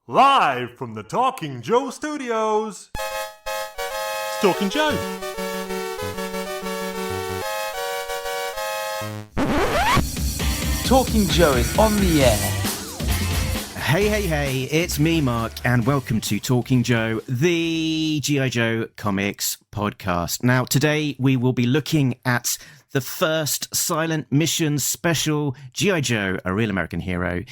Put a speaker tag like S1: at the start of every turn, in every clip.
S1: Live from the Talking Joe Studios, it's Talking Joe.
S2: Talking Joe is on the air.
S3: Hey, it's me, Mark, and welcome to Talking Joe, the G.I. Joe Comics podcast. Now, today we will be looking at the first Silent Mission special, G.I. Joe, A Real American Hero,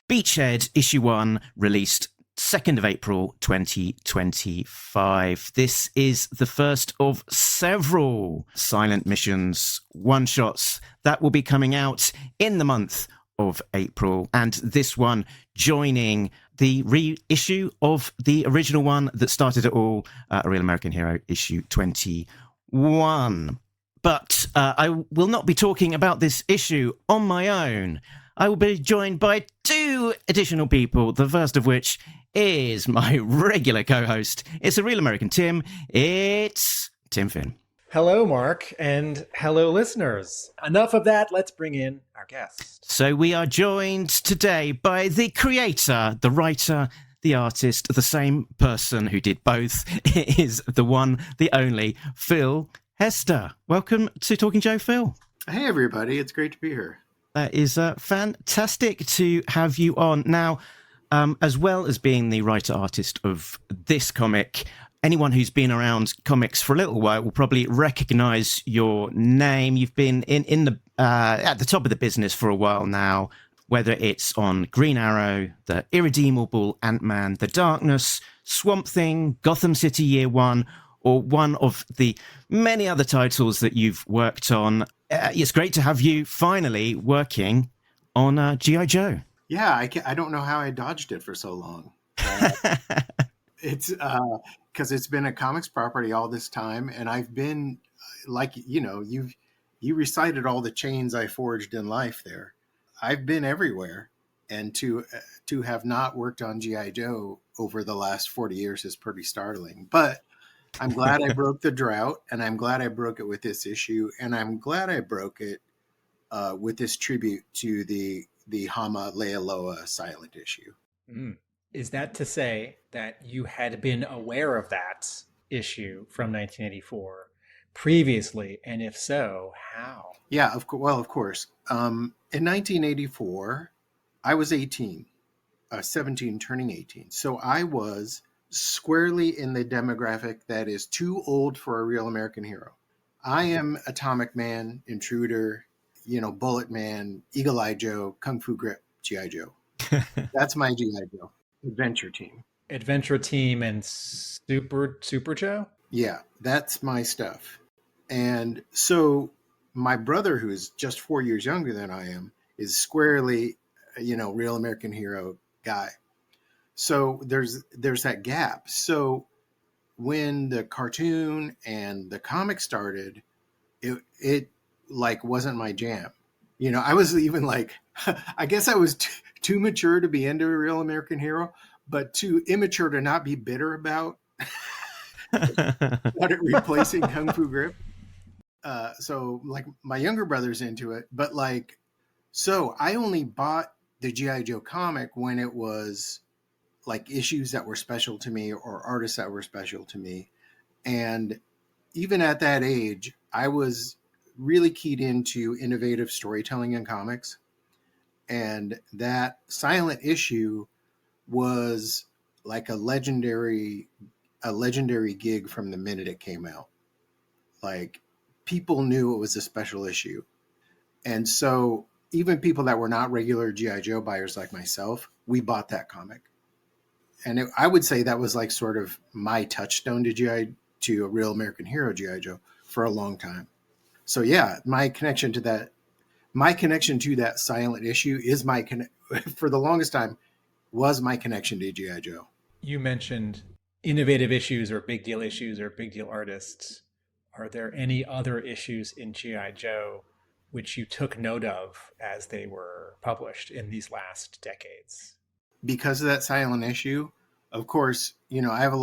S3: Beachhead, Issue 1, released 2nd of April 2025. This is the first of several Silent Missions one-shots that will be coming out in the month of April, and this one joining the reissue of the original one that started it all, A Real American Hero, issue 21. But I will not be talking about this issue on my own. I will be joined by two additional people, the first of which is my regular co-host. It's A Real American Tim. It's Tim Finn.
S4: Hello, Mark, and hello, listeners. Enough of that. Let's bring in our guest.
S3: So we are joined today by the creator, the writer, the artist, the same person who did both. It is the one, the only, Phil Hester. Welcome to Talking Joe, Phil.
S5: Hey, everybody. It's great to be here.
S3: That is fantastic to have you on. Now, as well as being the writer-artist of this comic, anyone who's been around comics for a little while will probably recognize your name. You've been in the at the top of the business for a while now, whether it's on Green Arrow, The Irredeemable Ant-Man, The Darkness, Swamp Thing, Gotham City Year One, or one of the many other titles that you've worked on. It's great to have you finally working on G.I. Joe.
S5: Yeah, I don't know how I dodged it for so long. It's because it's been a comics property all this time, and I've been like, you recited all the chains I forged in life there. I've been everywhere, and to have not worked on G.I. Joe over the last 40 years is pretty startling. But I'm glad I broke the drought, and I'm glad I broke it with this issue, and I'm glad I broke it with this tribute to the Hama Lealoa silent issue.
S4: Is that to say that you had been aware of that issue from 1984 previously, and if so, how?
S5: Yeah, of course. In 1984, I was 18, 17 turning 18. So I was squarely in the demographic that is too old for A Real American Hero. I am Atomic Man, Intruder, Bullet Man, Eagle Eye Joe, Kung Fu Grip, G.I. Joe. That's my G.I. Joe. Adventure Team
S4: and Super Joe?
S5: Yeah, that's my stuff. And so my brother, who's just 4 years younger than I am, is squarely, Real American Hero guy. So there's that gap. So when the cartoon and the comic started, it like wasn't my jam. I was even like, I guess I was too mature to be into A Real American Hero, but too immature to not be bitter about it replacing Kung Fu Grip. So like my younger brother's into it, but so I only bought the G.I. Joe comic when it was like issues that were special to me or artists that were special to me. And even at that age, I was really keyed into innovative storytelling in comics. And that silent issue was like a legendary gig from the minute it came out. Like people knew it was a special issue. And so even people that were not regular G.I. Joe buyers like myself, we bought that comic. And I would say that was like sort of my touchstone to A Real American Hero G.I. Joe for a long time. So yeah, my connection to that silent issue is for the longest time was my connection to G.I. Joe.
S4: You mentioned innovative issues or big deal artists. Are there any other issues in G.I. Joe which you took note of as they were published in these last decades?
S5: Because of that silent issue, of course, I have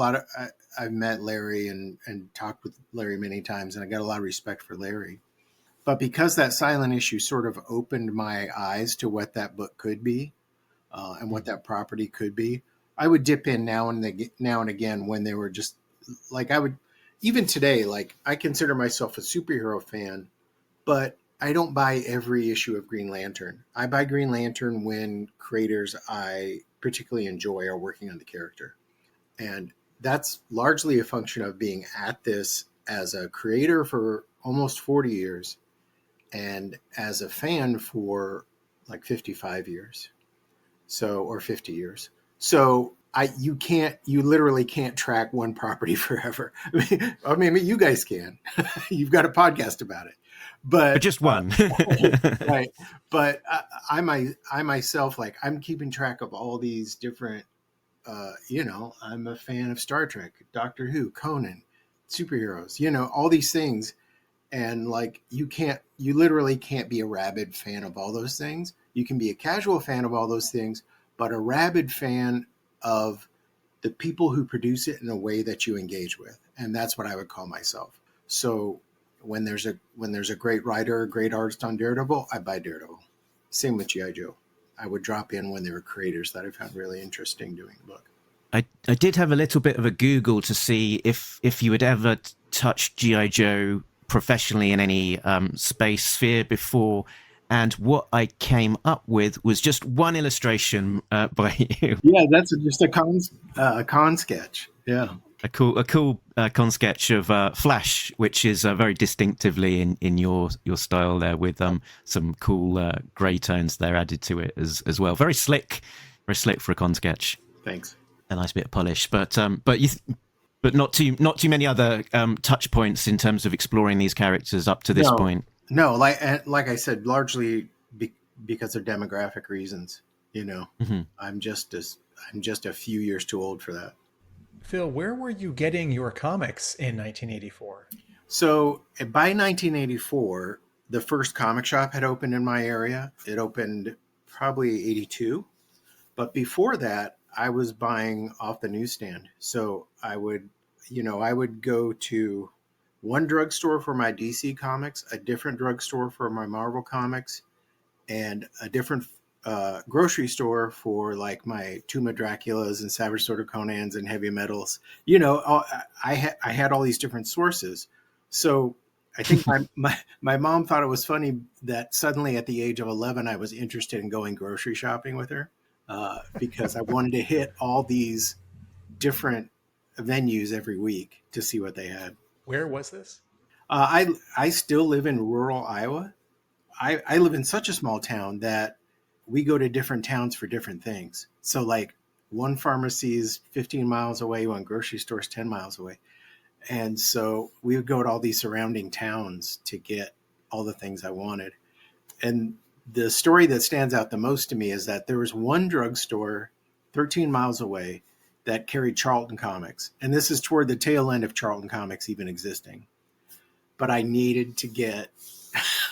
S5: I've met Larry and talked with Larry many times, and I got a lot of respect for Larry. But because that silent issue sort of opened my eyes to what that book could be and what that property could be, I would dip in now and again when they were just like I would even today. Like I consider myself a superhero fan, but I don't buy every issue of Green Lantern. I buy Green Lantern when creators I particularly enjoy are working on the character, and that's largely a function of being at this as a creator for almost 40 years and as a fan for like 55 years. So, or 50 years. So you literally can't track one property forever. I mean, you guys can. You've got a podcast about it, but
S3: just one.
S5: right. But I myself, like, I'm keeping track of all these different. I'm a fan of Star Trek, Doctor Who, Conan, superheroes. All these things, and like you literally can't be a rabid fan of all those things. You can be a casual fan of all those things, but a rabid fan of the people who produce it in a way that you engage with. And that's what I would call myself. So when there's a great writer, a great artist on Daredevil, I buy Daredevil. Same with G.I. Joe. I would drop in when there were creators that I found really interesting doing the book.
S3: I did have a little bit of a Google to see if you had ever touched G.I. Joe professionally in any space sphere before, and what I came up with was just one illustration by you.
S5: Yeah, that's just a con sketch. Yeah,
S3: a cool con sketch of Flash, which is very distinctively in your style there, with some cool grey tones there added to it as well. Very slick for a con sketch.
S5: Thanks.
S3: A nice bit of polish, but not too many other touch points in terms of exploring these characters up to this point.
S5: No, like I said, largely because of demographic reasons.
S3: Mm-hmm.
S5: I'm just a few years too old for that.
S4: Phil, where were you getting your comics in 1984?
S5: So by 1984, the first comic shop had opened in my area. It opened probably 82, but before that, I was buying off the newsstand. So I would go to one drugstore for my DC comics, a different drugstore for my Marvel comics, and a different grocery store for like my Tomb of Draculas and Savage Sword of Conans and Heavy Metals. I had all these different sources. So I think my mom thought it was funny that suddenly at the age of 11, I was interested in going grocery shopping with her because I wanted to hit all these different venues every week to see what they had.
S4: Where was this?
S5: I still live in rural Iowa. I live in such a small town that we go to different towns for different things. So like one pharmacy is 15 miles away, one grocery store is 10 miles away. And so we would go to all these surrounding towns to get all the things I wanted. And the story that stands out the most to me is that there was one drugstore 13 miles away that carried Charlton Comics. And this is toward the tail end of Charlton Comics even existing. But I needed to get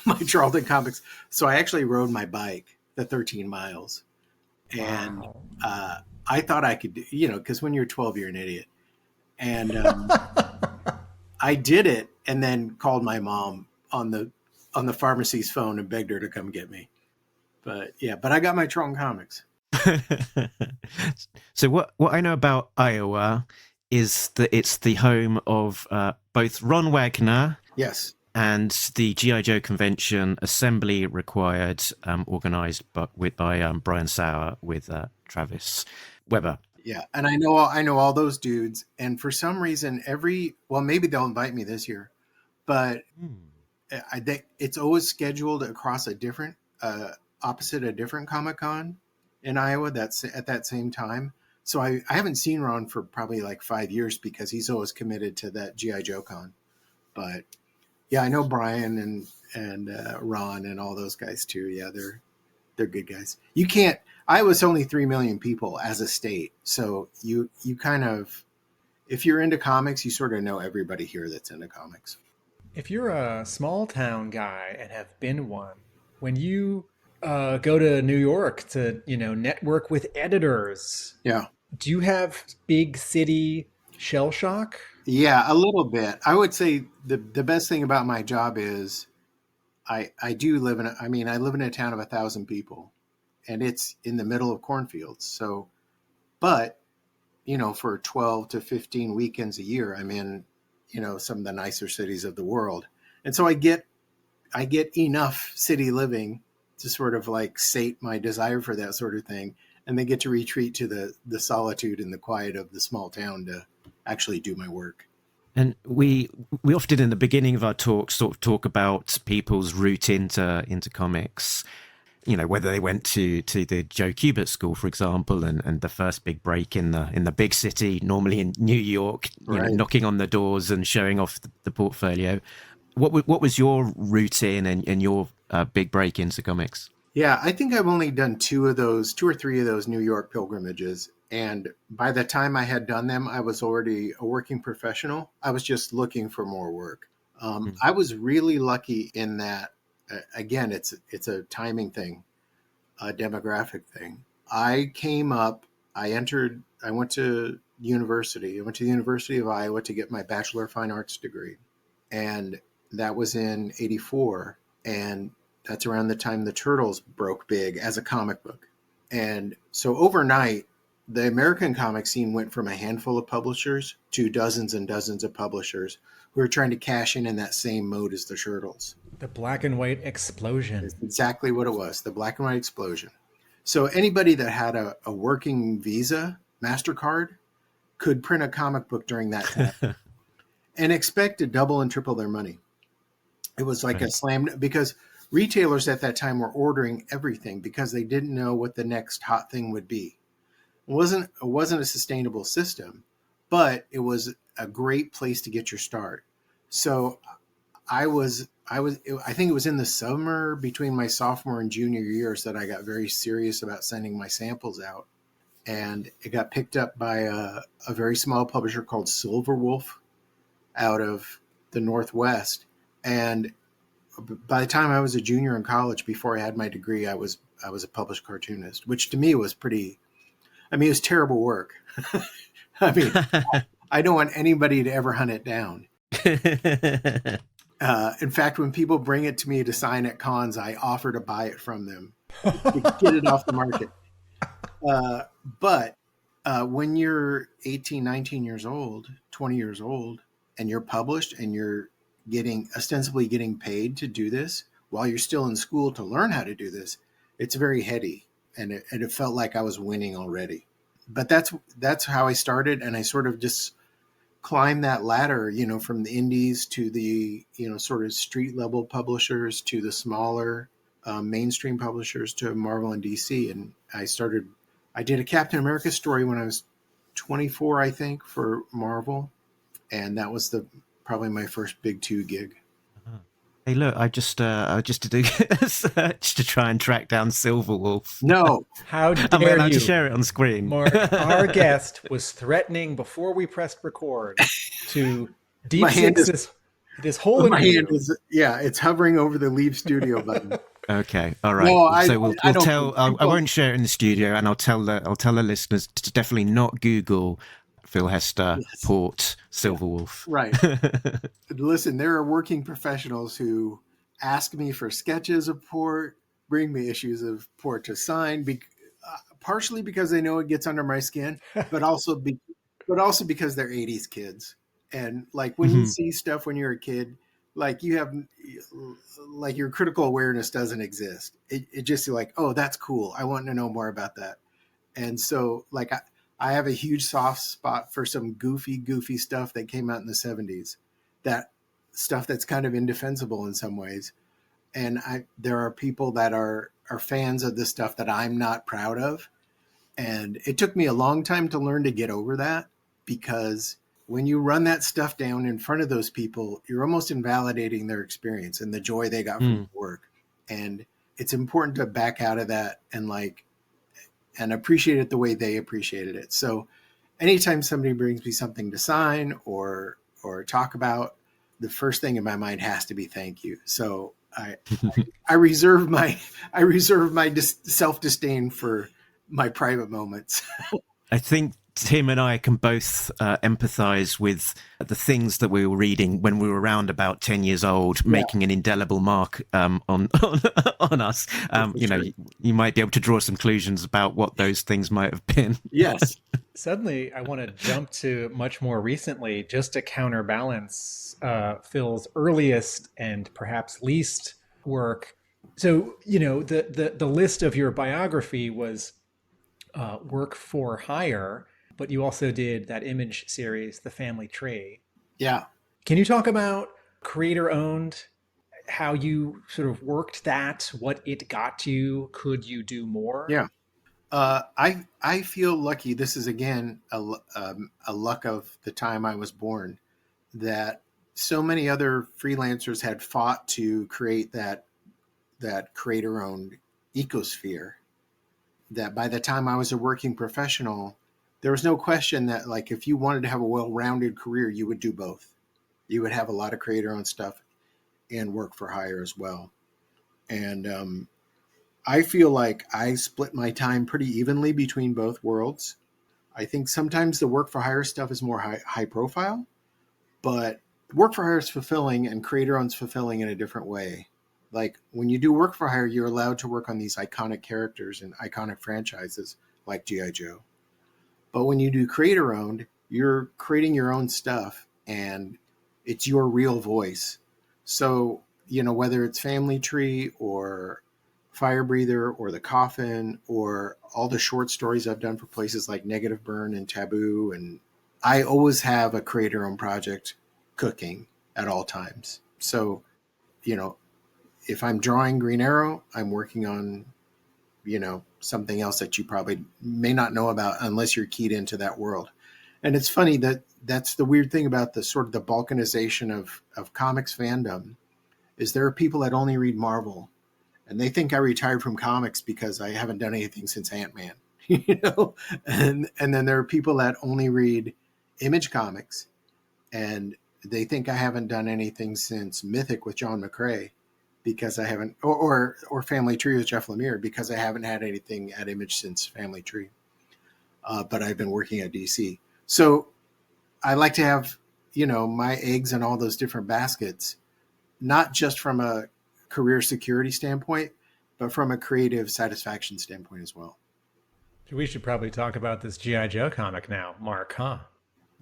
S5: my Charlton Comics. So I actually rode my bike the 13 miles. And
S4: wow.
S5: I thought I could, because when you're 12, you're an idiot. And I did it and then called my mom on the pharmacy's phone and begged her to come get me. But I got my Charlton Comics.
S3: So what I know about Iowa is that it's the home of both Ron Wagner,
S5: yes,
S3: and the G.I. Joe convention assembly required, organized by Brian Sauer with Travis Weber.
S5: Yeah, and I know all those dudes, and for some reason maybe they'll invite me this year, but I think it's always scheduled across a different opposite a different Comic-Con in Iowa that's at that same time. So I haven't seen Ron for probably like 5 years because he's always committed to that G.I. Joe Con. But yeah, I know Brian and Ron and all those guys too. Yeah, they're good guys. You can't. Iowa's only 3 million people as a state, so you kind of, if you're into comics, you sort of know everybody here that's into comics.
S4: If you're a small town guy and have been one, when you go to New York to network with editors,
S5: Yeah,
S4: do you have big city shell shock?
S5: yeah, a little bit. I would say the best thing about my job is I live in a town of 1,000 people, and it's in the middle of cornfields. So, but for 12 to 15 weekends a year, I'm in, some of the nicer cities of the world. And so I get enough city living to sort of like sate my desire for that sort of thing. And then get to retreat to the solitude and the quiet of the small town to actually do my work.
S3: And we often in the beginning of our talk sort of talk about people's route into comics, whether they went to the Joe Kubert School, for example, and the first big break in the big city, normally in New York, knocking on the doors and showing off the portfolio. What was your routine and your big break into comics?
S5: Yeah, I think I've only done two or three of those New York pilgrimages. And by the time I had done them, I was already a working professional. I was just looking for more work. I was really lucky in that, again, it's a timing thing, a demographic thing. I went to university. I went to the University of Iowa to get my Bachelor of Fine Arts degree. And that was in 84. And that's around the time the Turtles broke big as a comic book. And so overnight, the American comic scene went from a handful of publishers to dozens and dozens of publishers who were trying to cash in that same mode as the Turtles.
S4: The black and white explosion.
S5: That's exactly what it was, the black and white explosion. So anybody that had a working Visa, MasterCard, could print a comic book during that time and expect to double and triple their money. It was like a slam, because retailers at that time were ordering everything because they didn't know what the next hot thing would be. It wasn't a sustainable system, but it was a great place to get your start. So I think it was in the summer between my sophomore and junior years that I got very serious about sending my samples out. And it got picked up by a very small publisher called Silver Wolf out of the Northwest. And by the time I was a junior in college, before I had my degree, I was a published cartoonist, which to me was it was terrible work. I don't want anybody to ever hunt it down. In fact, when people bring it to me to sign at cons, I offer to buy it from them to get it off the market. But when you're 18, 19 years old, 20 years old, and you're published and you're ostensibly getting paid to do this while you're still in school to learn how to do this, it's very heady, and it felt like I was winning already. But that's how I started, and I sort of just climbed that ladder, from the indies to the sort of street level publishers to the smaller mainstream publishers to Marvel and DC. And I did a Captain America story when I was 24, I think, for Marvel, and that was probably my first big 2 gig.
S3: Hey, look! I just to do a search to try and track down Silver Wolf.
S5: No,
S4: how dare
S3: I'm allowed
S4: you?
S3: to share it on screen.
S4: Mark, our guest was threatening before we pressed record to deep six this whole
S5: my
S4: interview.
S5: hand is it's hovering over the leave studio button.
S3: Okay, all right.
S5: No,
S3: so we'll tell. I won't share it in the studio, and I'll tell the listeners to definitely not Google Phil Hester Port Silver Wolf.
S5: Right. Listen, there are working professionals who ask me for sketches of Port, bring me issues of Port to sign, partially because they know it gets under my skin, but also because they're 80s kids. And like when you see stuff when you're a kid, like you have, like your critical awareness doesn't exist. It just like, oh, that's cool. I want to know more about that. And so like I have a huge soft spot for some goofy stuff that came out in the 70s, that stuff that's kind of indefensible in some ways. And there are people that are fans of the stuff that I'm not proud of. And it took me a long time to learn to get over that, because when you run that stuff down in front of those people, you're almost invalidating their experience and the joy they got from the work. And it's important to back out of that and appreciate it the way they appreciated it. So anytime somebody brings me something to sign or talk about, the first thing in my mind has to be thank you. So I reserve my self-disdain for my private moments.
S3: I think Tim and I can both empathize with the things that we were reading when we were around about 10 years old, making an indelible mark on us. You might be able to draw some conclusions about what those things might have been.
S5: Yes.
S4: Suddenly, I want to jump to much more recently, just to counterbalance Phil's earliest and perhaps least work. So, the list of your biography was work for hire, but you also did that image series, The Family Tree.
S5: Yeah.
S4: Can you talk about creator owned, how you sort of worked that, what it got you? Could you do more?
S5: Yeah. I feel lucky. This is again a luck of the time I was born, that so many other freelancers had fought to create that creator-owned ecosphere, that by the time I was a working professional, there was no question that, like, if you wanted to have a well-rounded career, you would do both. You would have a lot of creator-owned stuff and work for hire as well. And I feel like I split my time pretty evenly between both worlds. I think sometimes the work for hire stuff is more high profile, but work for hire is fulfilling and creator-owned is fulfilling in a different way. Like, when you do work for hire, you're allowed to work on these iconic characters and iconic franchises like G.I. Joe. But when you do creator owned, you're creating your own stuff and it's your real voice. So, whether it's Family Tree or Fire Breather or The Coffin or all the short stories I've done for places like Negative Burn and Taboo, and I always have a creator owned project cooking at all times. So, if I'm drawing Green Arrow, I'm working on, something else that you probably may not know about unless you're keyed into that world. And it's funny that that's the weird thing about the sort of the balkanization of comics fandom, is there are people that only read Marvel and they think I retired from comics because I haven't done anything since Ant-Man, and then there are people that only read Image Comics and they think I haven't done anything since Mythic with John McCrae, because I haven't, or Family Tree with Jeff Lemire, because I haven't had anything at Image since Family Tree. But I've been working at DC. So I like to have, my eggs in all those different baskets, not just from a career security standpoint, but from a creative satisfaction standpoint as well.
S4: We should probably talk about this G.I. Joe comic now, Mark, huh?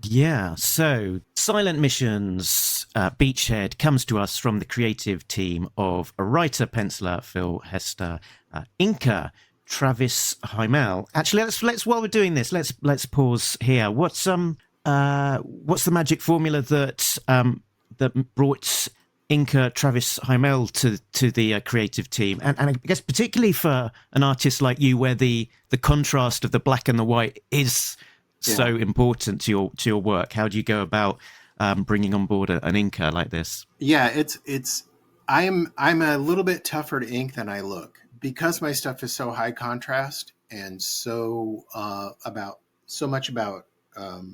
S3: Yeah, so Silent Missions Beachhead comes to us from the creative team of a writer, penciler, Phil Hester, inker, Travis Hymel. Actually, let's while we're doing this, let's pause here. What's the magic formula that that brought inker Travis Hymel to the creative team, and I guess particularly for an artist like you, where the contrast of the black and the white is so important to your work? How do you go about bringing on board an inker like this?
S5: Yeah, I'm a little bit tougher to ink than I look, because my stuff is so high contrast and so much about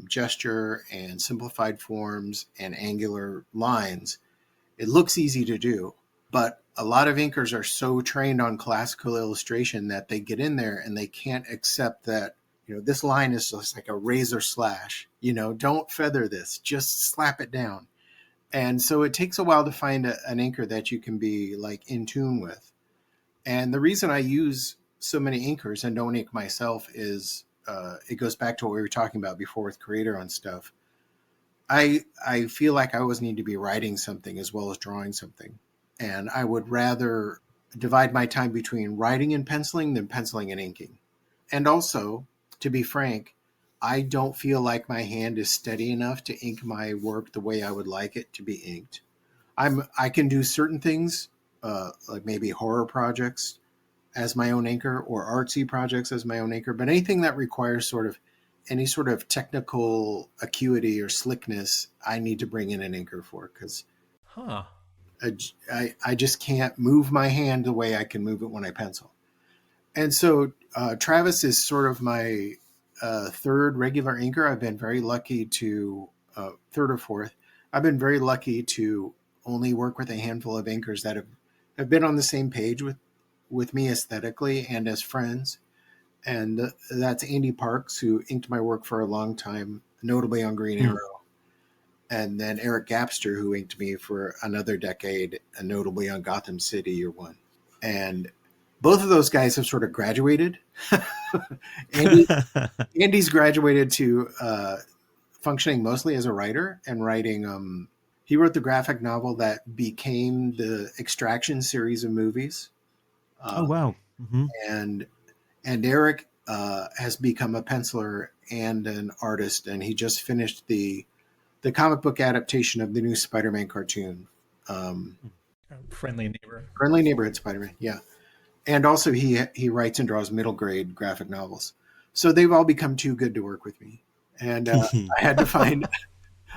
S5: gesture and simplified forms and angular lines. It looks easy to do, but a lot of inkers are so trained on classical illustration that they get in there and they can't accept that, this line is just like a razor slash, don't feather this, just slap it down. And so it takes a while to find an inker that you can be like in tune with. And the reason I use so many inkers and don't ink myself is it goes back to what we were talking about before with creator on stuff. I feel like I always need to be writing something as well as drawing something. And I would rather divide my time between writing and penciling than penciling and inking. And also, to be frank, I don't feel like my hand is steady enough to ink my work the way I would like it to be inked. I can do certain things, like maybe horror projects as my own inker or artsy projects as my own inker, but anything that requires any sort of technical acuity or slickness, I need to bring in an inker for, because I just can't move my hand the way I can move it when I pencil. And so Travis is sort of my third regular inker. I've been very lucky to, third or fourth, I've been very lucky to only work with a handful of inkers that have been on the same page with me aesthetically and as friends. And that's Andy Parks, who inked my work for a long time, notably on Green Arrow. And then Eric Gapster, who inked me for another decade, and notably on Gotham City Year One. And both of those guys have sort of graduated. Andy's graduated to functioning mostly as a writer and writing. He wrote the graphic novel that became the Extraction series of movies.
S3: Oh, wow. Mm-hmm.
S5: And Eric has become a penciler and an artist, and he just finished the comic book adaptation of the new Spider-Man cartoon.
S4: Friendly
S5: Neighborhood Spider-Man, yeah. And also he writes and draws middle grade graphic novels. So they've all become too good to work with me. And I had to find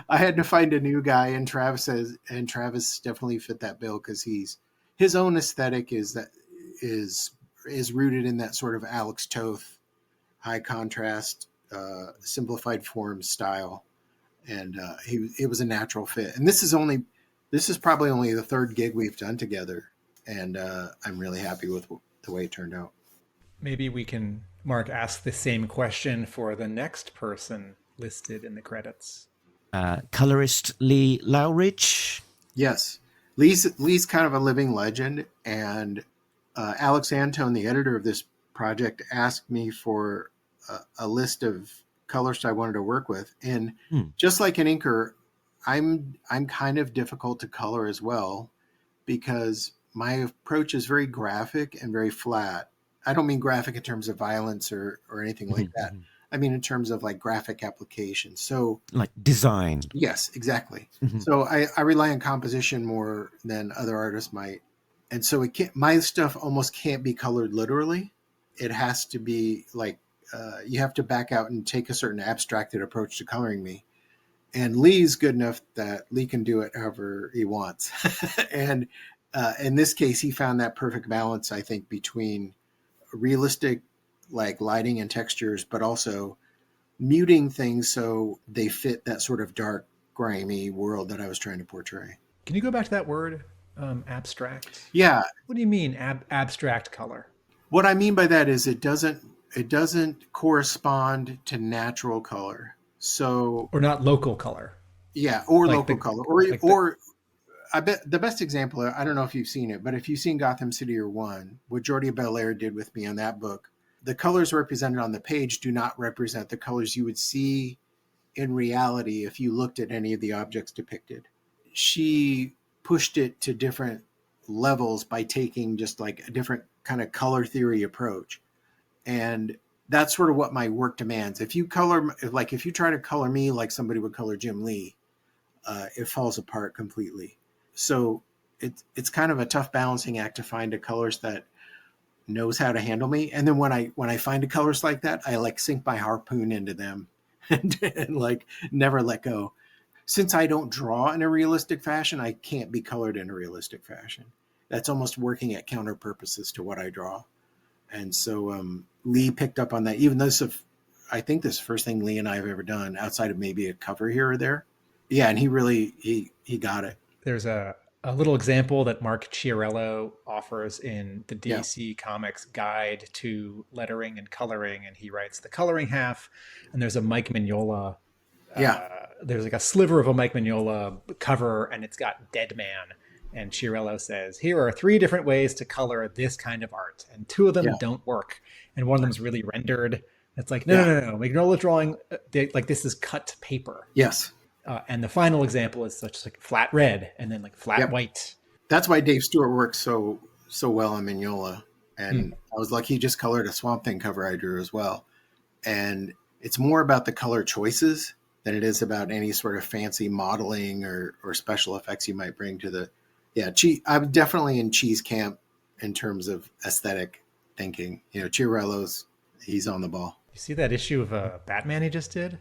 S5: a new guy, and Travis definitely fit that bill, because his own aesthetic is rooted in that sort of Alex Toth, high contrast, simplified form style. And it was a natural fit. And this is probably only the third gig we've done together. And I'm really happy with the way it turned out.
S4: Maybe we can, Mark, ask the same question for the next person listed in the credits.
S3: Colorist Lee Lowridge.
S5: Yes. Lee's kind of a living legend. And Alex Antone, the editor of this project, asked me for a list of colorists I wanted to work with. And just like an inker, I'm kind of difficult to color as well, because my approach is very graphic and very flat. I don't mean graphic in terms of violence or anything like that. I mean in terms of like graphic application. So
S3: like design.
S5: Yes, exactly. So I rely on composition more than other artists might. And so my stuff almost can't be colored literally. It has to be like, you have to back out and take a certain abstracted approach to coloring me. And Lee's good enough that Lee can do it however he wants. And in this case, he found that perfect balance, I think, between realistic like lighting and textures, but also muting things so they fit that sort of dark, grimy world that I was trying to portray.
S4: Can you go back to that word, abstract?
S5: Yeah.
S4: What do you mean abstract color?
S5: What I mean by that is it doesn't correspond to natural color. So,
S4: or not local color.
S5: Yeah, or like local color, or I bet the best example, I don't know if you've seen it, but if you've seen Gotham City Year One, what Jordi Belair did with me on that book, the colors represented on the page do not represent the colors you would see in reality if you looked at any of the objects depicted. She pushed it to different levels by taking just like a different kind of color theory approach. And that's sort of what my work demands. If you try to color me like somebody would color Jim Lee, it falls apart completely. So it's kind of a tough balancing act to find a colorist that knows how to handle me. And then when I find a colorist like that, I like sink my harpoon into them and like never let go. Since I don't draw in a realistic fashion, I can't be colored in a realistic fashion. That's almost working at counter purposes to what I draw. And so Lee picked up on that, even though I think this is the first thing Lee and I have ever done outside of maybe a cover here or there. Yeah, and he really, he got it.
S4: There's a little example that Mark Chiarello offers in the DC Comics Guide to Lettering and Coloring, and he writes the coloring half, and there's a Mike Mignola. There's like a sliver of a Mike Mignola cover, and it's got Dead Man. And Chiarello says, here are 3 different ways to color this kind of art, and 2 of them don't work, and one of them is really rendered. It's like, no. Mignola's drawing, like this is cut paper.
S5: Yes.
S4: And the final example is such like flat red and then like flat white.
S5: That's why Dave Stewart works so well on Mignola. And I was lucky he just colored a Swamp Thing cover I drew as well. And it's more about the color choices than it is about any sort of fancy modeling or special effects you might bring to the... I'm definitely in Cheese camp in terms of aesthetic thinking. Chiarello's, he's on the ball.
S4: You see that issue of Batman he just did?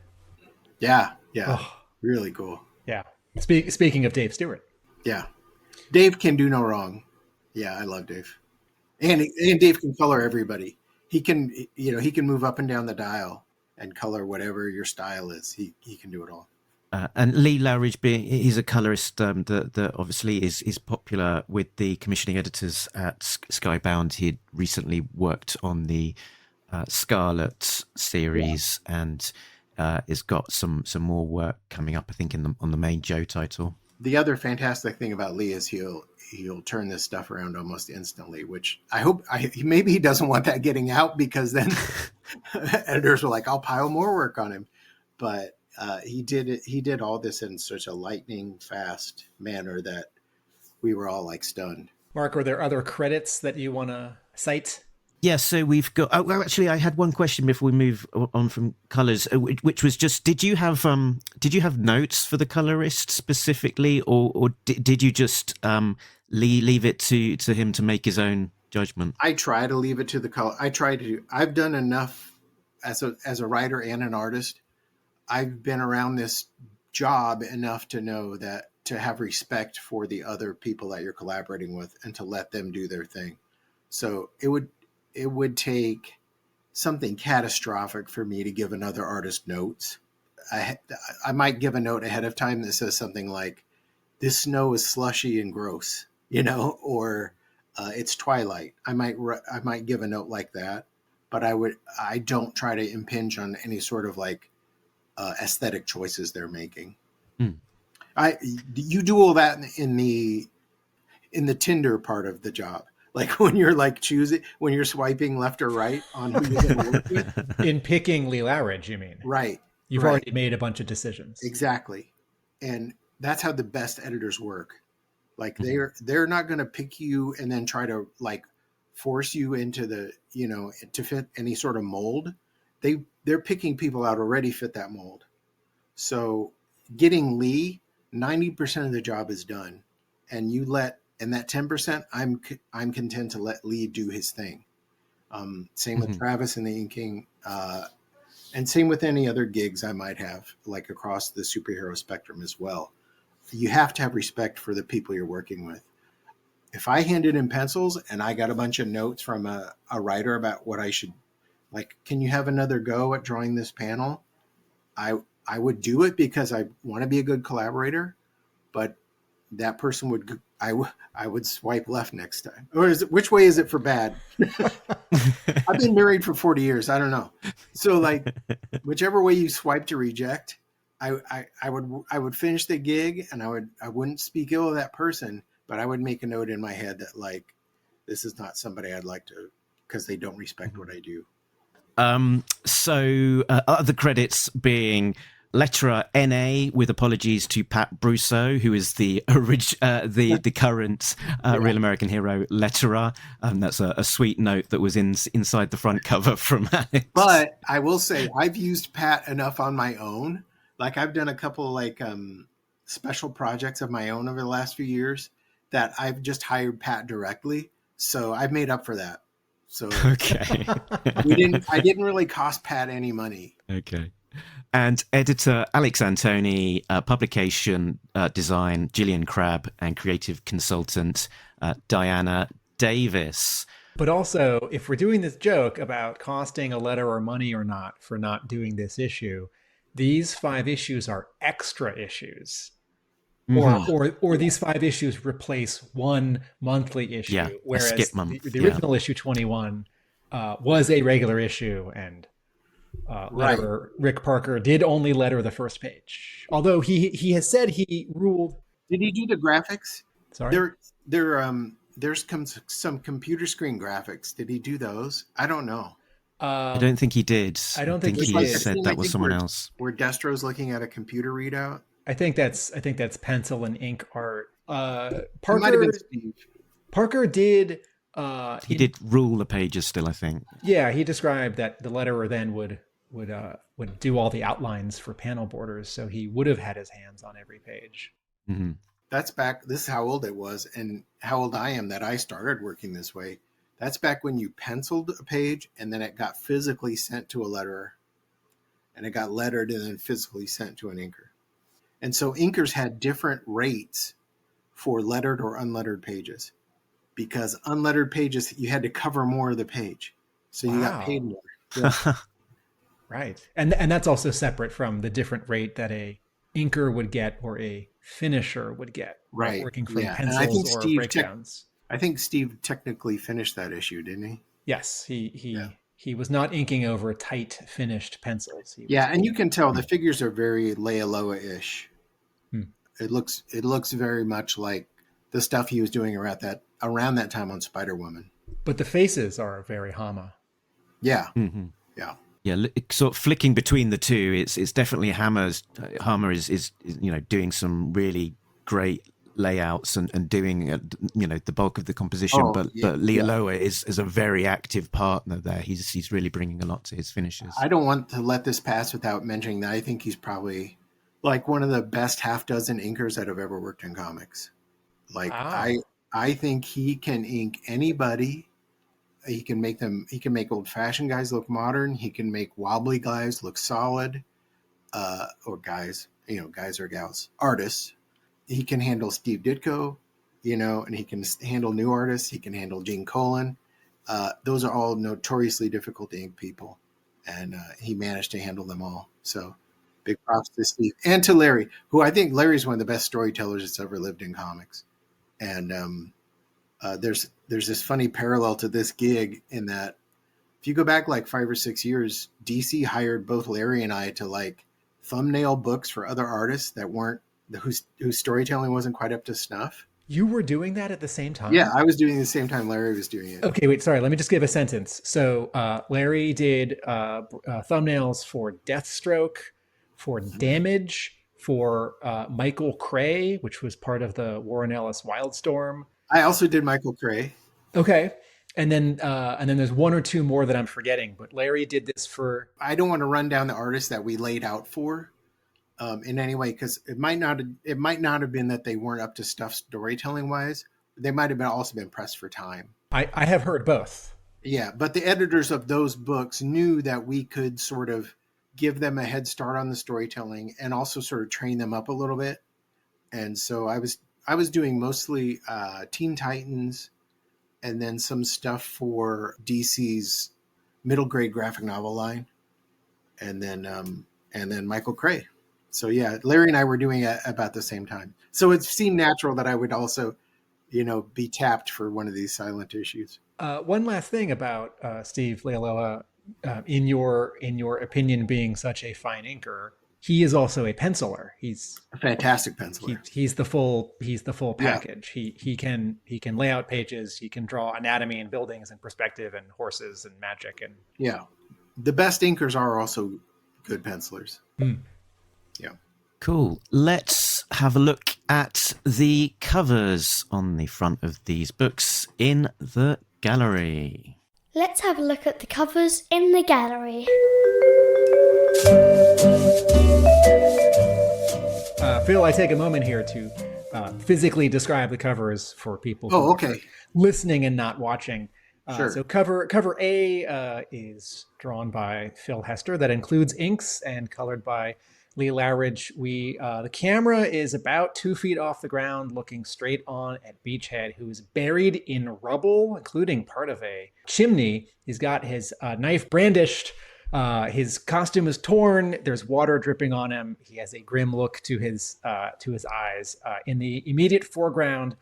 S5: Yeah. Oh. Really cool.
S4: Yeah. Speaking of Dave Stewart.
S5: Yeah. Dave can do no wrong. Yeah, I love Dave. And Dave can color everybody. He can move up and down the dial and color whatever your style is. He can do it all.
S3: And Lee Lowridge, he's a colorist that obviously is popular with the commissioning editors at Skybound. He had recently worked on the Scarlet series, and it's got some more work coming up, I think, on the main Joe title.
S5: The other fantastic thing about Lee is he'll turn this stuff around almost instantly, which I hope maybe he doesn't want that getting out, because then editors were like, I'll pile more work on him. But he did all this in such a lightning fast manner that we were all like stunned.
S4: Mark, are there other credits that you want to cite?
S3: Yeah, so we've got. Oh, well, actually, I had one question before we move on from colours, which was just: did you have notes for the colorist specifically, or did you just leave it to him to make his own judgment?
S5: I try to leave it to the color. I've done enough as a writer and an artist. I've been around this job enough to know that to have respect for the other people that you're collaborating with and to let them do their thing. So it would take something catastrophic for me to give another artist notes. I might give a note ahead of time that says something like, this snow is slushy and gross, or it's twilight. I might give a note like that, but I don't try to impinge on any sort of like aesthetic choices they're making. You do all that in the Tinder part of the job. Like when you're like when you're swiping left or right on who you're going to work with.
S4: In picking Lee Lowridge, you mean?
S5: Right.
S4: You've already made a bunch of decisions.
S5: Exactly. And that's how the best editors work. Like they're not going to pick you and then try to like force you into the, to fit any sort of mold. They're picking people out already fit that mold. So getting Lee, 90% of the job is done. And and that 10%, I'm content to let Lee do his thing. Same with Travis and the inking, and same with any other gigs I might have, like across the superhero spectrum as well. You have to have respect for the people you're working with. If I handed in pencils and I got a bunch of notes from a writer about what I should, like, can you have another go at drawing this panel? I would do it because I want to be a good collaborator, but that person I would swipe left next time. Or which way is it for bad? I've been married for 40 years. I don't know. So like whichever way you swipe to reject, I would finish the gig and I wouldn't speak ill of that person, but I would make a note in my head that like, this is not somebody I'd like to, because they don't respect what I do.
S3: So other credits being letterer NA, with apologies to Pat Brousseau, who is the current Real American Hero letterer. That's a sweet note that was inside the front cover from Alex.
S5: But I will say I've used Pat enough on my own. Like I've done a couple like special projects of my own over the last few years that I've just hired Pat directly. So I've made up for that. So
S3: okay,
S5: I didn't really cost Pat any money.
S3: Okay. And editor Alex Antoni, publication design Gillian Crabb, and creative consultant Diana Davis.
S4: But also, if we're doing this joke about costing a letter or money or not for not doing this issue, these 5 issues are extra issues. Or these 5 issues replace one monthly issue, whereas
S3: skip month.
S4: The original issue 21 was a regular issue, and letterer Rick Parker did only letter the first page. Although he has said he ruled.
S5: Did he do the graphics?
S4: Sorry,
S5: there's some computer screen graphics. Did he do those? I don't know.
S3: I don't think he did.
S4: I don't think he
S3: he
S4: did.
S3: said that was someone else.
S5: Where Destro's looking at a computer readout.
S4: I think that's pencil and ink art.
S5: It might have been Steve.
S4: Parker did.
S3: He did rule the pages still, I think.
S4: Yeah, he described that the letterer then would do all the outlines for panel borders, so he would have had his hands on every page.
S3: Mm-hmm.
S5: That's back. This is how old it was, and how old I am that I started working this way. That's back when you penciled a page, and then it got physically sent to a letterer, and it got lettered and then physically sent to an inker. And so inkers had different rates for lettered or unlettered pages, because unlettered pages, you had to cover more of the page. So you got paid more. Yeah.
S4: Right. And that's also separate from the different rate that a inker would get or a finisher would get.
S5: Right.
S4: Working from
S5: And
S4: pencils
S5: I think
S4: or
S5: Steve
S4: breakdowns.
S5: I think Steve technically finished that issue, didn't he?
S4: Yes, he He was not inking over tight finished pencils.
S5: Yeah, and you can tell the figures are very Lealoa-ish. It looks very much like the stuff he was doing around that time on Spider-Woman.
S4: But the faces are very Hama.
S5: Yeah.
S3: Mm-hmm.
S5: Yeah.
S3: Yeah, sort of flicking between the two. It's definitely Hama is doing some really great layouts and doing the bulk of the composition. But Lealoa is a very active partner there. He's really bringing a lot to his finishes.
S5: I don't want to let this pass without mentioning that I think he's probably like one of the best half dozen inkers that have ever worked in comics. Like I think he can ink anybody. He can make old fashioned guys look modern. He can make wobbly guys look solid, or guys or gals, artists. He can handle Steve Ditko, and he can handle new artists. He can handle Gene Colan. Those are all notoriously difficult to ink people, and he managed to handle them all. So big props to Steve and to Larry, who I think Larry's one of the best storytellers that's ever lived in comics. And there's this funny parallel to this gig in that if you go back like 5 or 6 years, DC hired both Larry and I to like thumbnail books for other artists that weren't whose storytelling wasn't quite up to snuff.
S4: You were doing that at the same time?
S5: Yeah, I was doing it at the same time Larry was doing it.
S4: Okay, wait, sorry. Let me just give a sentence. So Larry did thumbnails for Deathstroke, for Damage, for Michael Cray, which was part of the Warren Ellis Wildstorm.
S5: I also did Michael Cray.
S4: Okay. And then there's one or two more that I'm forgetting, but Larry did this for...
S5: I don't want to run down the artists that we laid out for in any way, because it might not have been that they weren't up to stuff storytelling wise. They might have also been pressed for time.
S4: I have heard both.
S5: Yeah, but the editors of those books knew that we could sort of give them a head start on the storytelling and also sort of train them up a little bit. And so I was doing mostly Teen Titans and then some stuff for DC's middle grade graphic novel line, and then Michael Cray. So yeah, Larry and I were doing it about the same time. So it seemed natural that I would also, be tapped for one of these silent issues.
S4: One last thing about Steve Lealoa, in your opinion, being such a fine inker, he is also a penciler. He's
S5: a fantastic penciler.
S4: He's the full package. Yeah. He can lay out pages. He can draw anatomy and buildings and perspective and horses and magic and
S5: yeah. The best inkers are also good pencilers. Yeah.
S3: Cool. Let's have a look at the covers on the front of these books in the gallery.
S6: Let's have a look at the covers in the gallery.
S4: Phil, I take a moment here to physically describe the covers for people who are listening and not watching.
S5: Sure.
S4: So cover A is drawn by Phil Hester. That includes inks and colored by Lee Lowridge. The camera is about 2 feet off the ground, looking straight on at Beachhead, who is buried in rubble, including part of a chimney. He's got his knife brandished. His costume is torn. There's water dripping on him. He has a grim look to his eyes. In the immediate foreground,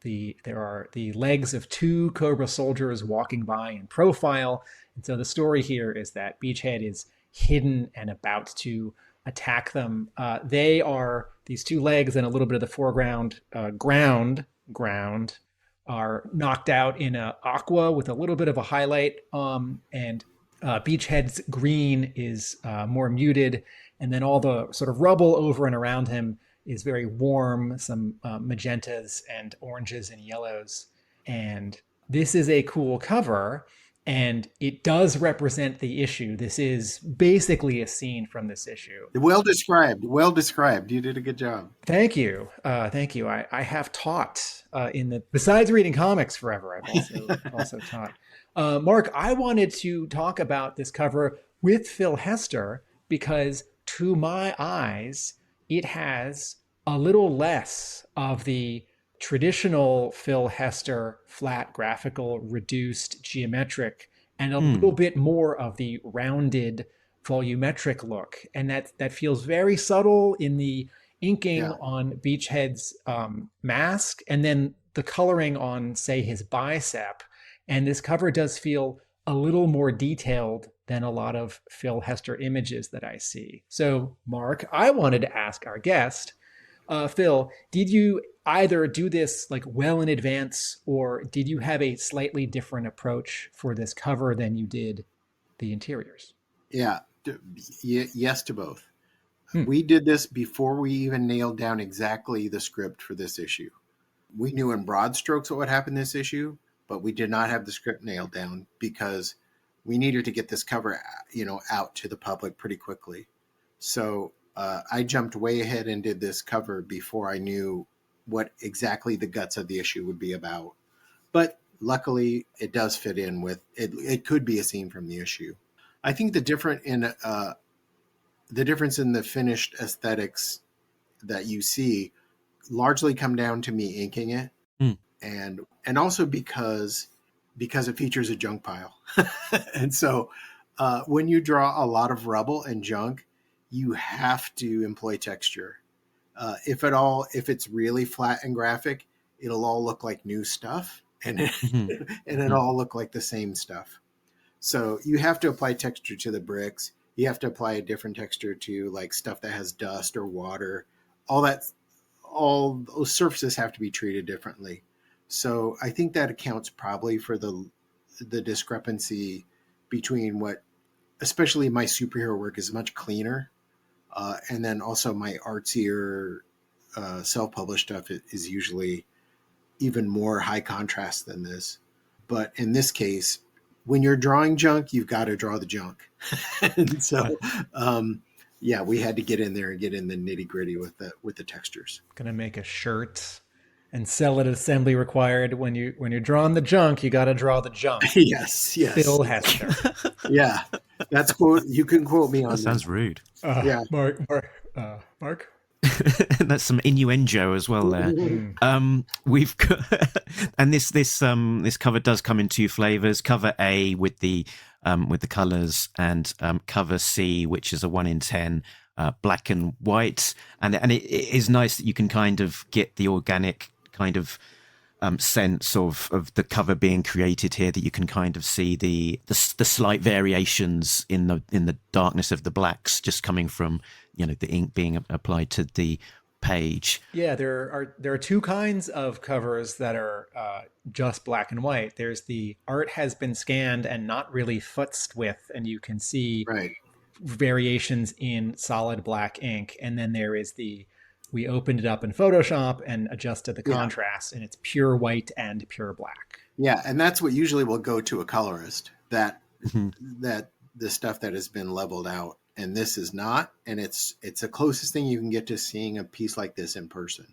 S4: there are the legs of 2 Cobra soldiers walking by in profile. And so the story here is that Beachhead is hidden and about to attack them. They are these 2 legs and a little bit of the foreground ground are knocked out in aqua with a little bit of a highlight. And Beachhead's green is more muted, and then all the sort of rubble over and around him is very warm, some magentas and oranges and yellows. And this is a cool cover, and it does represent the issue. This is basically a scene from this issue.
S5: Well described. You did a good job.
S4: Thank you. I have taught besides reading comics forever, I've also taught. Mark, I wanted to talk about this cover with Phil Hester because, to my eyes, it has a little less of the traditional Phil Hester flat graphical, reduced, geometric, and a little bit more of the rounded, volumetric look. And that feels very subtle in the inking on Beachhead's mask, and then the coloring on, say, his bicep. And this cover does feel a little more detailed than a lot of Phil Hester images that I see. So, Mark, I wanted to ask our guest, Phil, did you either do this like well in advance, or did you have a slightly different approach for this cover than you did the interiors?
S5: Yeah. Yes to both.
S4: Hmm.
S5: We did this before we even nailed down exactly the script for this issue. We knew in broad strokes what would happen this issue, but we did not have the script nailed down because we needed to get this cover, out to the public pretty quickly. So I jumped way ahead and did this cover before I knew what exactly the guts of the issue would be about. But luckily, it does fit in with it. It could be a scene from the issue. I think the difference in the finished aesthetics that you see largely come down to me inking it, and also because it features a junk pile, and so when you draw a lot of rubble and junk, you have to employ texture. If it's really flat and graphic, it'll all look like new stuff, and it all look like the same stuff. So you have to apply texture to the bricks. You have to apply a different texture to like stuff that has dust or water. All those surfaces have to be treated differently. So I think that accounts probably for the discrepancy between what, especially my superhero work, is much cleaner, and then also my artsier self-published stuff is usually even more high contrast than this. But in this case, when you're drawing junk, you've got to draw the junk. And so, we had to get in there and get in the nitty gritty with the textures.
S4: Gonna make a shirt and sell it at assembly required. When you're drawing the junk, you got to draw the junk.
S5: Yes.
S4: Phil Hester.
S5: Yeah, that's quote. You can quote me on
S3: That sounds rude.
S5: Yeah,
S4: Mark.
S3: That's some innuendo as well there. We've got, and this cover does come in two flavors: cover A with the colors, and cover C, which is a 1 in 10 black and white. And it is nice that you can kind of get the organic kind of sense of the cover being created here, that you can kind of see the slight variations in the darkness of the blacks just coming from the ink being applied to the page.
S4: Yeah, there are two kinds of covers that are just black and white. There's the art has been scanned and not really futzed with, and you can see variations in solid black ink. And then there is we opened it up in Photoshop and adjusted the contrast, and it's pure white and pure black.
S5: Yeah, and that's what usually will go to a colorist, that the stuff that has been leveled out. And this is not, and it's the closest thing you can get to seeing a piece like this in person.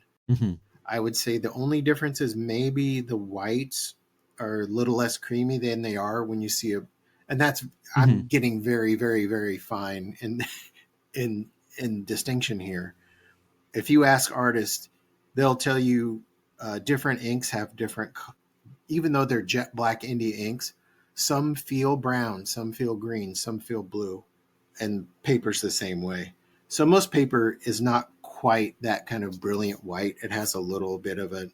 S5: I would say the only difference is maybe the whites are a little less creamy than they are when you see and that's I'm getting very, very, very fine in distinction here. If you ask artists, they'll tell you different inks have different, even though they're jet black India inks, some feel brown, some feel green, some feel blue. And paper's the same way. So most paper is not quite that kind of brilliant white. It has a little bit of a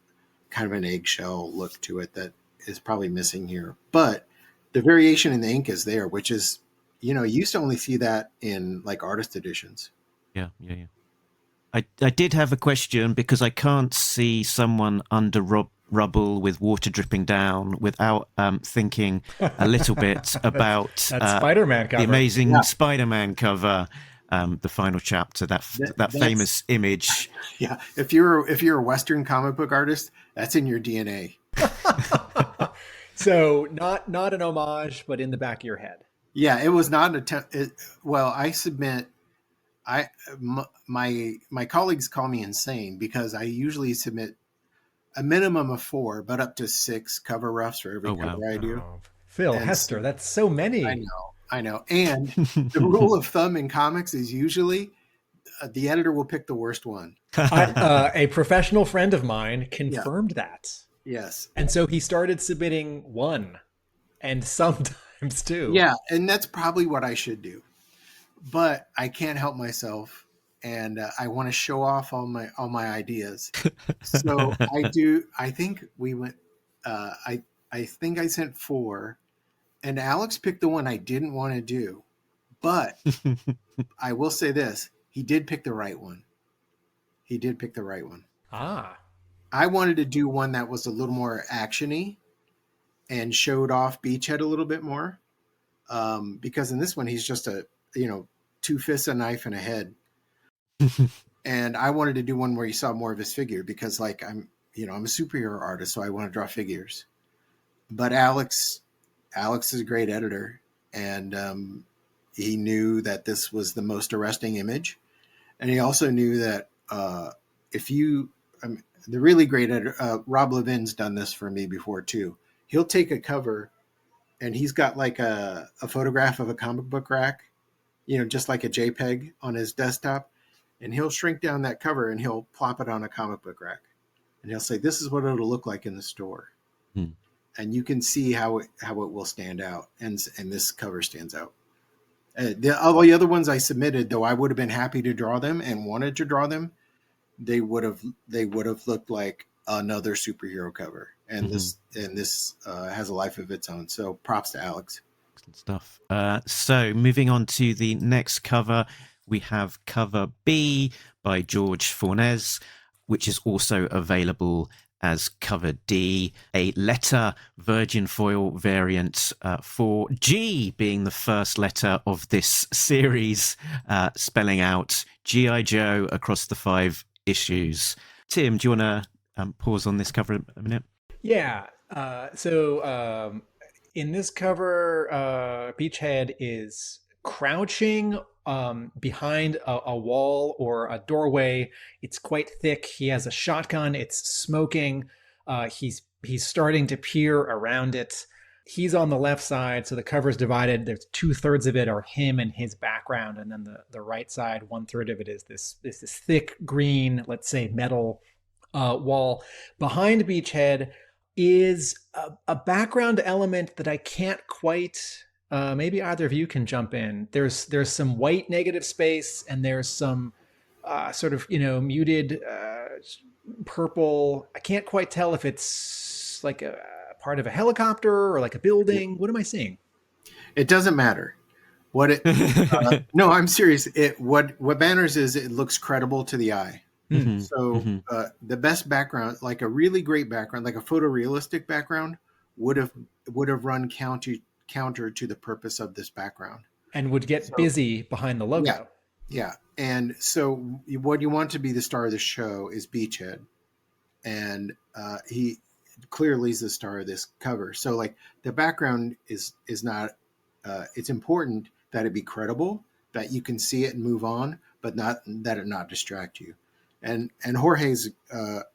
S5: kind of an eggshell look to it that is probably missing here. But the variation in the ink is there, which is, you used to only see that in like artist editions.
S3: Yeah. I did have a question, because I can't see someone under rubble with water dripping down without thinking a little bit about
S4: that Spider-Man cover.
S3: The amazing Spider-Man cover, the final chapter, that famous image.
S5: Yeah, if you're a Western comic book artist, that's in your DNA.
S4: So not an homage, but in the back of your head.
S5: Yeah, it was not an attempt. I submit. My colleagues call me insane because I usually submit a minimum of 4, but up to 6 cover roughs for every cover I do.
S4: Phil Hester, that's so many.
S5: I know. And the rule of thumb in comics is usually the editor will pick the worst one.
S4: A professional friend of mine confirmed that.
S5: Yes.
S4: And so he started submitting 1 and sometimes 2.
S5: Yeah, and that's probably what I should do. But I can't help myself, and I want to show off all my ideas. So I do. I think we went. I think I sent 4, And Alex picked the one I didn't want to do. But I will say this, he did pick the right one. He did pick the right one.
S4: Ah.
S5: I wanted to do one that was a little more actiony and showed off Beachhead a little bit more. Because in this one, he's just two fists, a knife, and a head. And I wanted to do one where you saw more of his figure because I'm a superhero artist, so I want to draw figures. But Alex is a great editor, and he knew that this was the most arresting image. And he also knew that the really great editor, Rob Levin's done this for me before too. He'll take a cover and he's got like a photograph of a comic book rack, just like a JPEG on his desktop. And he'll shrink down that cover and he'll plop it on a comic book rack. And he'll say, this is what it'll look like in the store. And you can see how it will stand out. And this cover stands out. All the other ones I submitted, though I would have been happy to draw them and wanted to draw them, they would have looked like another superhero cover. And this has a life of its own. So props to Alex.
S3: Excellent stuff. So moving on to the next cover, we have cover B by George Fornes, which is also available as cover D, a letter virgin foil variant for G being the first letter of this series, spelling out G.I. Joe across the 5 issues. Tim, do you want to pause on this cover a minute?
S4: Yeah. So in this cover, Beachhead is crouching behind a wall or a doorway. It's quite thick. He has a shotgun. It's smoking. He's starting to peer around it. He's on the left side, so the cover's divided. There's 2/3 of it are him and his background, and then the right side, 1/3 of it is this thick green, let's say metal wall. Behind Beachhead is a background element that I can't quite. Maybe either of you can jump in. There's some white negative space, and there's some sort of muted purple. I can't quite tell if it's like a part of a helicopter or like a building. What am I seeing?
S5: It doesn't matter. No, I'm serious. What matters is it looks credible to the eye. So the best background, like a really great background, like a photorealistic background, would have run counter to the purpose of this background
S4: and would get busy behind the logo.
S5: Yeah. And so what you want to be the star of the show is Beachhead, and he clearly is the star of this cover. So like the background is not it's important that it be credible, that you can see it and move on, but not that it not distract you. And Jorge's a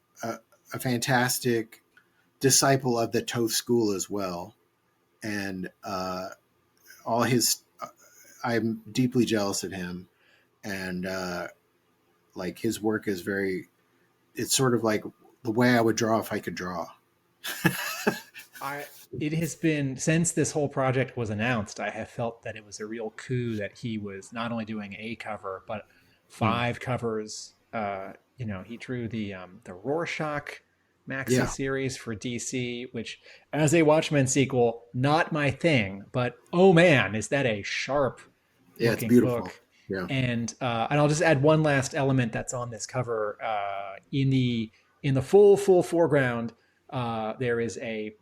S5: fantastic disciple of the Toth school as well. And I'm deeply jealous of him. And like his work is it's sort of like the way I would draw if I could draw.
S4: It has been, since this whole project was announced, I have felt that it was a real coup that he was not only doing a cover, but 5 covers. He drew the Rorschach maxi series for DC, which as a Watchmen sequel, not my thing, but oh man, is that a sharp
S5: it's beautiful
S4: book.
S5: Yeah.
S4: And I'll just add one last element that's on this cover. In the full foreground, there's a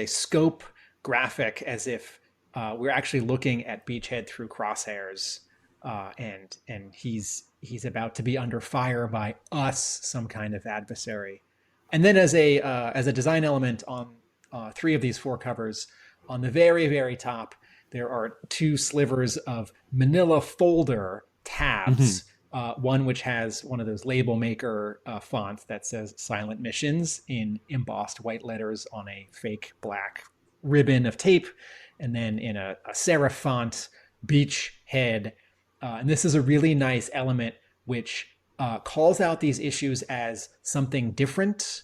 S4: scope graphic as if we're actually looking at Beachhead through crosshairs, and he's about to be under fire by us, some kind of adversary. And then as a design element on 3 of these 4 covers, on the very, very top, there are 2 slivers of manila folder tabs. One which has one of those label maker fonts that says Silent Missions in embossed white letters on a fake black ribbon of tape. And then in a serif font, Beachhead. And this is a really nice element which calls out these issues as something different,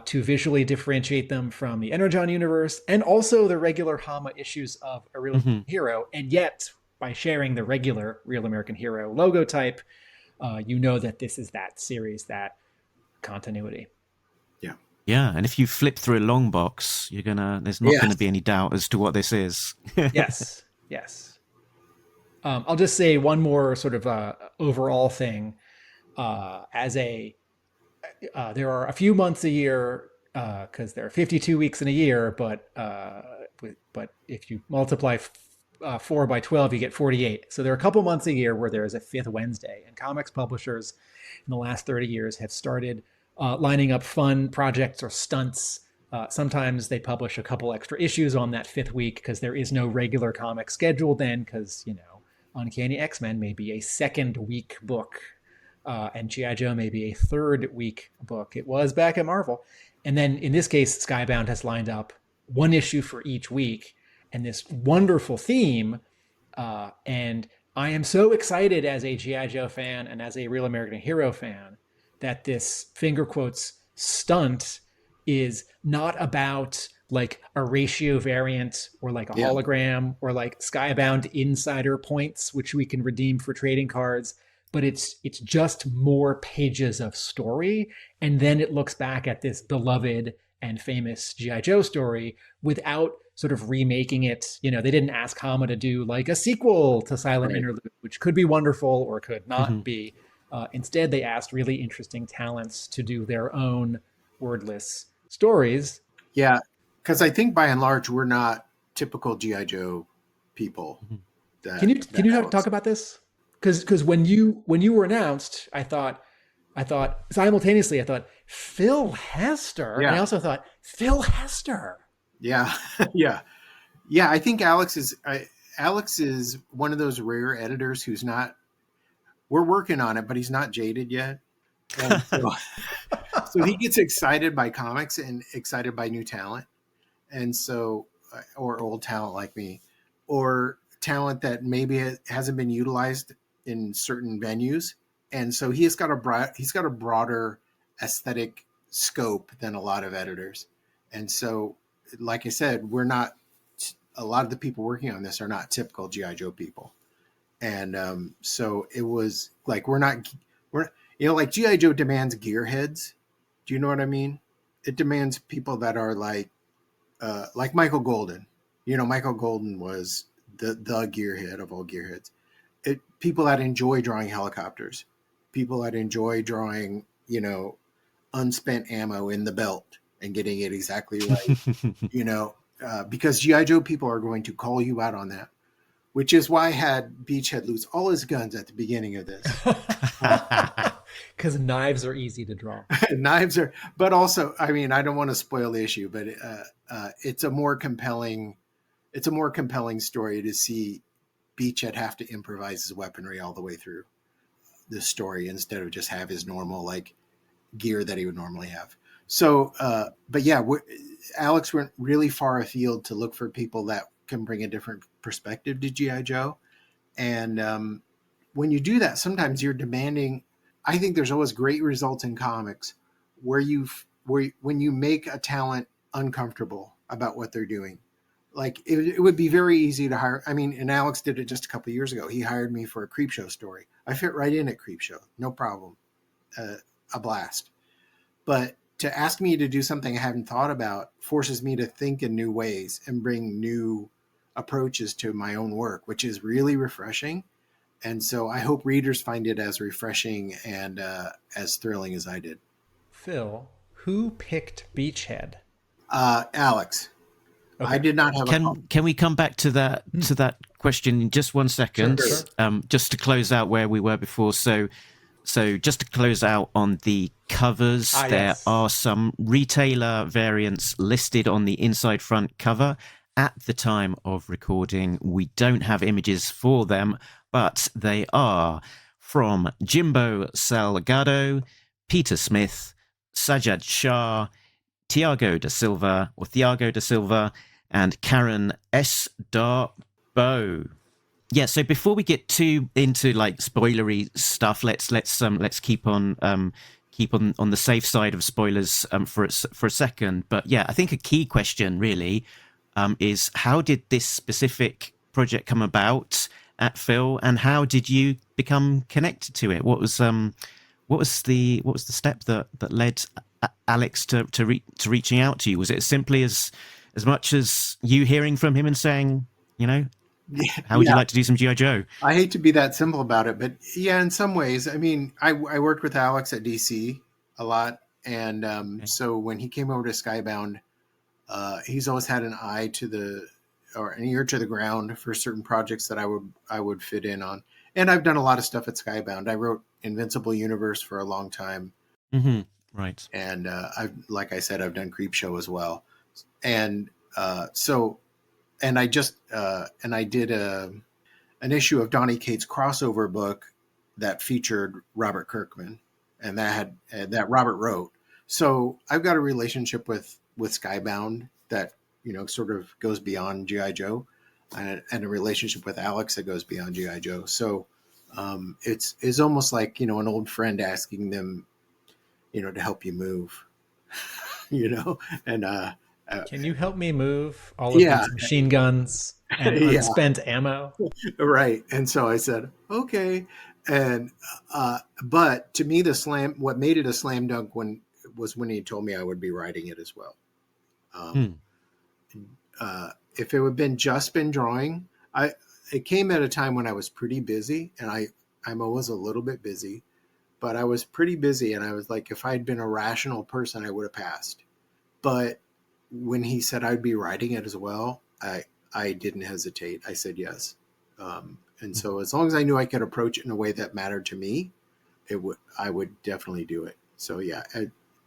S4: to visually differentiate them from the Energon universe and also the regular Hama issues of A Real American Hero. And yet, by sharing the regular Real American Hero logo type, that this is that series, that continuity.
S5: Yeah.
S3: Yeah, and if you flip through a long box, there's not going to be any doubt as to what this is.
S4: Yes. I'll just say one more sort of overall thing. There are a few months a year because there are 52 weeks in a year, but if you multiply 4 by 12, you get 48. So there are a couple months a year where there is a fifth Wednesday, and comics publishers in the last 30 years have started lining up fun projects or stunts. Sometimes they publish a couple extra issues on that fifth week because there is no regular comic schedule then, because, Uncanny X-Men may be a second week book, and G.I. Joe may be a third week book. It was back at Marvel. And then in this case, Skybound has lined up one issue for each week and this wonderful theme. And I am so excited as a G.I. Joe fan and as a Real American Hero fan that this finger quotes stunt is not about like a ratio variant or like a hologram or like Skybound insider points, which we can redeem for trading cards, but it's just more pages of story. And then it looks back at this beloved and famous G.I. Joe story without sort of remaking it. They didn't ask Hama to do like a sequel to Silent Interlude, which could be wonderful or could not be. Instead, they asked really interesting talents to do their own wordless stories.
S5: Yeah, because I think by and large, we're not typical G.I. Joe people.
S4: Can you talk about this? Because when you were announced, I thought simultaneously, Phil Hester.
S5: Yeah.
S4: And I also thought Phil Hester.
S5: Yeah. Yeah. I think Alex is one of those rare editors who's not, we're working on it, but he's not jaded yet. And so he gets excited by comics and excited by new talent. And so, or old talent like me, or talent that maybe it hasn't been utilized in certain venues. And so he's got a broader aesthetic scope than a lot of editors. And so, like I said, a lot of the people working on this are not typical G.I. Joe people. And so it was like, like G.I. Joe demands gearheads. Do you know what I mean? It demands people that are like Michael Golden. Michael Golden was the gearhead of all gearheads. People that enjoy drawing helicopters, people that enjoy drawing, unspent ammo in the belt and getting it exactly right, because G.I. Joe people are going to call you out on that, which is why I had Beachhead lose all his guns at the beginning of this.
S4: Because knives are easy to draw.
S5: But also, I mean, I don't want to spoil the issue, but it's a more compelling story to see Beachhead have to improvise his weaponry all the way through the story instead of just have his normal like gear that he would normally have. So, but yeah, Alex went really far afield to look for people that can bring a different perspective to G.I. Joe. And when you do that, sometimes you're demanding. I think there's always great results in comics where when you make a talent uncomfortable about what they're doing. Like it would be very easy to hire. I mean, and Alex did it just a couple of years ago. He hired me for a Creepshow story. I fit right in at Creepshow, no problem, a blast. But to ask me to do something I haven't thought about forces me to think in new ways and bring new approaches to my own work, which is really refreshing. And so I hope readers find it as refreshing and as thrilling as I did.
S4: Phil, who picked Beachhead?
S5: Alex. Okay. I did not have
S3: Can we come back to that question in just 1 second?
S4: Sure.
S3: Just to close out where we were before. So just to close out on the covers, there are some retailer variants listed on the inside front cover. At the time of recording, we don't have images for them, but they are from Jimbo Salgado, Peter Smith, Sajad Shah, Thiago da Silva, and Karen S. Darbo. Yeah, so before we get into like spoilery stuff, let's keep on the safe side of spoilers for a second. But yeah, I think a key question really is how did this specific project come about at Phil, and how did you become connected to it? What was the step that led Alex to reaching out to you? Was it simply as much as you hearing from him and saying, how would you like to do some G.I. Joe?
S5: I hate to be that simple about it, but yeah, in some ways. I mean, I worked with Alex at DC a lot, and so when he came over to Skybound, he's always had an eye or an ear to the ground for certain projects that I would fit in on. And I've done a lot of stuff at Skybound. I wrote Invincible Universe for a long time.
S3: Mm-hmm. Right.
S5: And like I said, I've done Creepshow as well. And I did an issue of Donny Cates' crossover book that featured Robert Kirkman, and that Robert wrote. So I've got a relationship with Skybound that sort of goes beyond G.I. Joe, and a relationship with Alex that goes beyond G.I. Joe. So it's almost like an old friend asking them to help you move, and
S4: can you help me move all of these machine guns and unspent ammo?
S5: Right. And so I said, okay. And but to me, what made it a slam dunk was when he told me I would be writing it as well. If it had been drawing, it came at a time when I was pretty busy, and I'm always a little bit busy, but I was pretty busy, and I was like, if I'd been a rational person, I would have passed. But when he said I'd be writing it as well, I didn't hesitate. I said yes. And so as long as I knew I could approach it in a way that mattered to me, I would definitely do it. So yeah,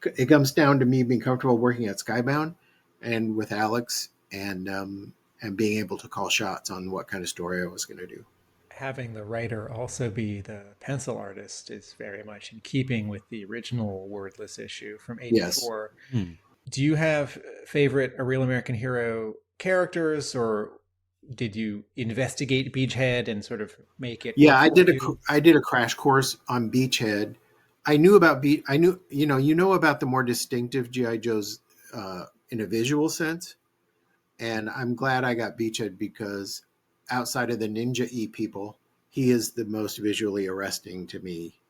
S5: it comes down to me being comfortable working at Skybound and with Alex, and being able to call shots on what kind of story I was going to do.
S4: Having the writer also be the pencil artist is very much in keeping with the original wordless issue from '84. Yes. Do you have favorite A Real American Hero characters, or did you investigate Beachhead and sort of make it?
S5: Yeah, I did a crash course on Beachhead. I knew about about the more distinctive G.I. Joes in a visual sense, and I'm glad I got Beachhead because outside of the Ninja E people, he is the most visually arresting to me.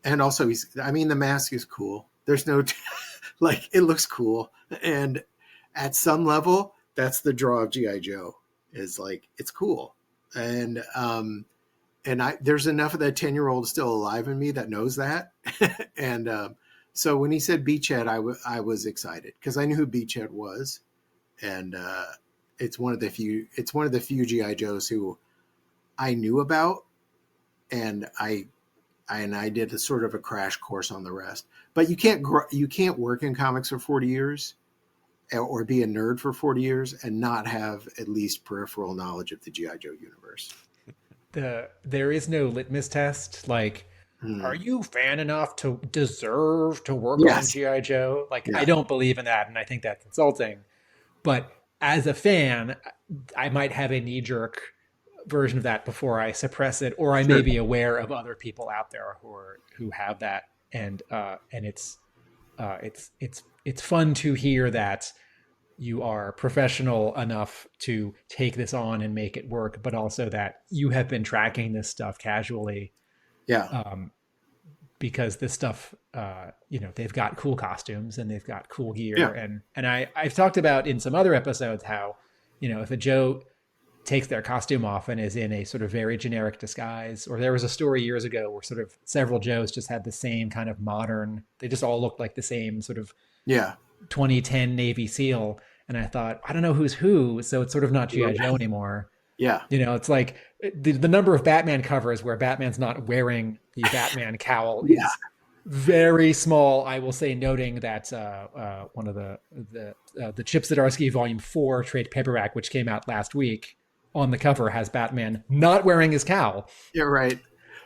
S5: And also, the mask is cool. There's no it looks cool, and at some level, that's the draw of G.I. Joe. Is it's cool, and there's enough of that 10-year-old still alive in me that knows that, and so when he said Beachhead, I was excited because I knew who Beachhead was, and it's one of the few G.I. Joes who I knew about, and I did a sort of a crash course on the rest. But you can't work in comics for 40 years or be a nerd for 40 years and not have at least peripheral knowledge of the G.I. Joe universe.
S4: There is no litmus test. Are you fan enough to deserve to work on G.I. Joe? I don't believe in that, and I think that's insulting. But as a fan, I might have a knee-jerk version of that before I suppress it, or I may be aware of other people out there who have that, and it's fun to hear that you are professional enough to take this on and make it work, but also that you have been tracking this stuff casually.
S5: Yeah.
S4: Because this stuff, they've got cool costumes and they've got cool gear. And I've talked about in some other episodes how, if a Joe takes their costume off and is in a sort of very generic disguise, or there was a story years ago where sort of several Joes just had the same kind of modern, they just all looked like the same sort of 2010 Navy SEAL. And I thought, I don't know who's who, so it's sort of not G.I. Joe anymore.
S5: Yeah.
S4: It's like the number of Batman covers where Batman's not wearing the Batman cowl is very small. I will say, noting that one of the Chip Zdarsky Volume 4 trade paperback, which came out last week, on the cover has Batman not wearing his cowl.
S5: You're right.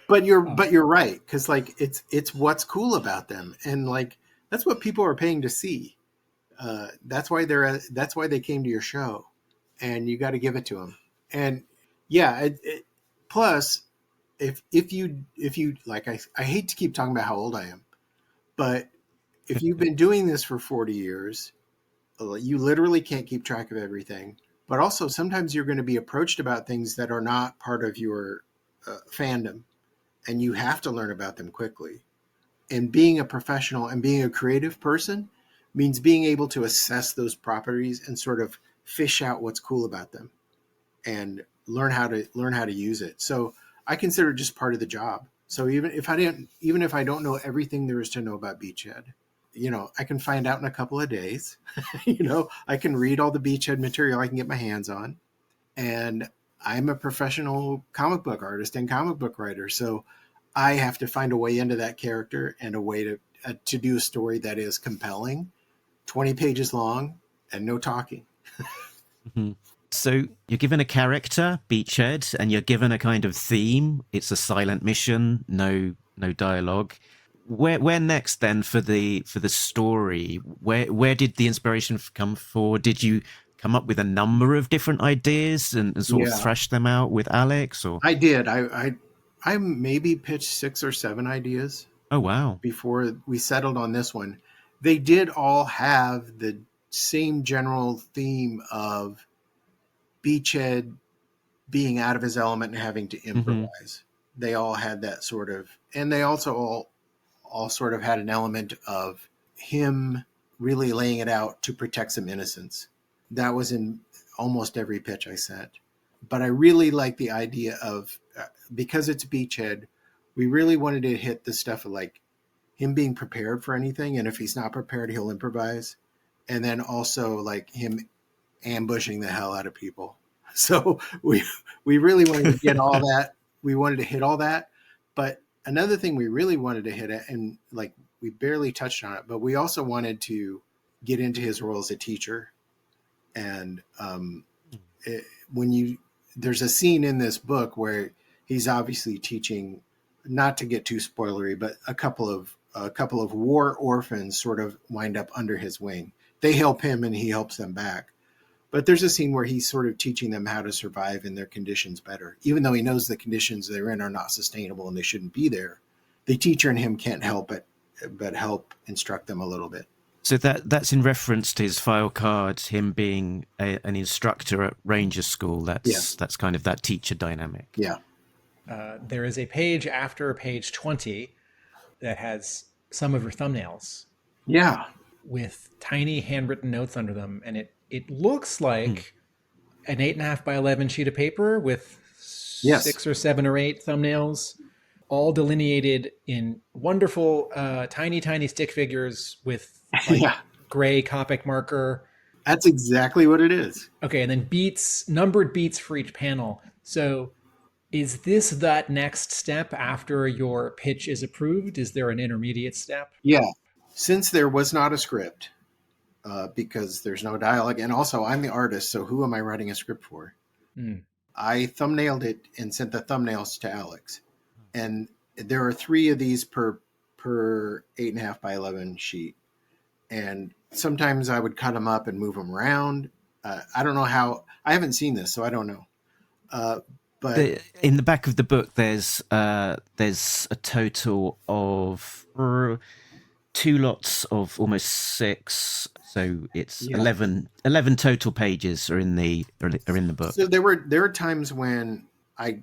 S5: But you're right, because it's what's cool about them, and that's what people are paying to see. That's why they came to your show, and you got to give it to them. And plus, if you I hate to keep talking about how old I am, but if you've been doing this for 40 years, you literally can't keep track of everything. But also, sometimes you're going to be approached about things that are not part of your fandom, and you have to learn about them quickly. And being a professional and being a creative person means being able to assess those properties and sort of fish out what's cool about them and learn how to use it. So I consider it just part of the job. So even if I don't know everything there is to know about Beachhead, I can find out in a couple of days. I can read all the Beachhead material I can get my hands on. And I'm a professional comic book artist and comic book writer. So I have to find a way into that character and a way to do a story that is compelling, 20 pages long, and no talking.
S3: Mm-hmm. So you're given a character, Beachhead, and you're given a kind of theme. It's a silent mission, no dialogue. Where next then for the story? Where did the inspiration come for? Did you come up with a number of different ideas and sort of thrash them out with Alex? Or
S5: I did. I maybe pitched 6 or 7 ideas.
S3: Oh wow!
S5: Before we settled on this one, they did all have the same general theme of Beachhead being out of his element and having to improvise. Mm-hmm. They all had that sort of, and they also all sort of had an element of him really laying it out to protect some innocence. That was in almost every pitch I sent. But I really like the idea of, because it's Beachhead, we really wanted to hit the stuff of like him being prepared for anything. And if he's not prepared, he'll improvise. And then also like him ambushing the hell out of people. So we really wanted to get all that. We wanted to hit all that. But another thing we really wanted to hit at, and like we barely touched on it, but we also wanted to get into his role as a teacher. And there's a scene in this book where he's obviously teaching, not to get too spoilery, but a couple of war orphans sort of wind up under his wing. They help him and he helps them back. But there's a scene where he's sort of teaching them how to survive in their conditions better. Even though he knows the conditions they're in are not sustainable and they shouldn't be there, the teacher and him can't help it, but help instruct them a little bit.
S3: So that's in reference to his file card, him being an instructor at Ranger School. That's kind of that teacher dynamic.
S5: Yeah.
S4: There is a page after page 20 that has some of your thumbnails.
S5: Yeah.
S4: With tiny handwritten notes under them. And it looks like an 8.5 by 11 sheet of paper with 6 or 7 or 8 thumbnails, all delineated in wonderful, tiny stick figures with gray Copic marker.
S5: That's exactly what it is.
S4: Okay, and then numbered beats for each panel. So is this that next step after your pitch is approved? Is there an intermediate step?
S5: Yeah. Since there was not a script, because there's no dialogue, and also I'm the artist, so who am I writing a script for? I thumbnailed it and sent the thumbnails to Alex. And there are 3 of these per 8.5 by 11 sheet. And sometimes I would cut them up and move them around. I don't know how. I haven't seen this, so I don't know. But
S3: in the back of the book, there's a total of 2 lots of almost 6. So it's 11 total pages are in the book.
S5: So there were times when I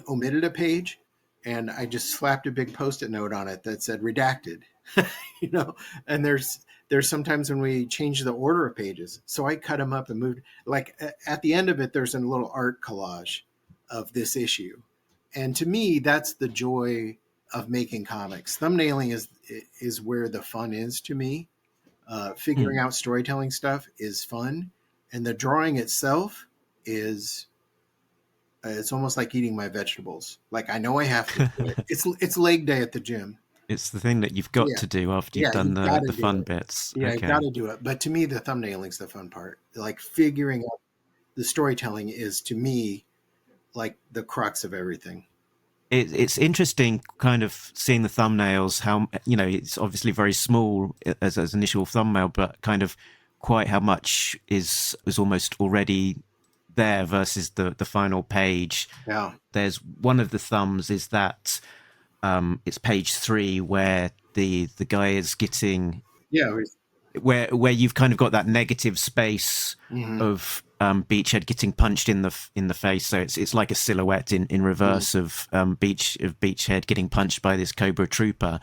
S5: omitted a page and I just slapped a big Post-it note on it that said redacted. And there's sometimes when we change the order of pages. So I cut them up and moved, like at the end of it, there's a little art collage of this issue. And to me, that's the joy of making comics. Thumbnailing is where the fun is to me. Figuring out storytelling stuff is fun. And the drawing itself is, it's almost like eating my vegetables. Like I know I have to do it. It's leg day at the gym.
S3: It's the thing that you've got to do after you've done the fun bits.
S5: Yeah, you got to do it. But to me, the thumbnailing's the fun part. Like figuring out the storytelling is, to me, like the crux of everything.
S3: It's interesting kind of seeing the thumbnails, how, it's obviously very small as initial thumbnail, but kind of quite how much is almost already there versus the final page.
S5: Yeah.
S3: There's one of the thumbs is that it's page 3 where the guy is getting where you've kind of got that negative space of Beachhead getting punched in the face. So it's like a silhouette in reverse of Beachhead getting punched by this Cobra trooper.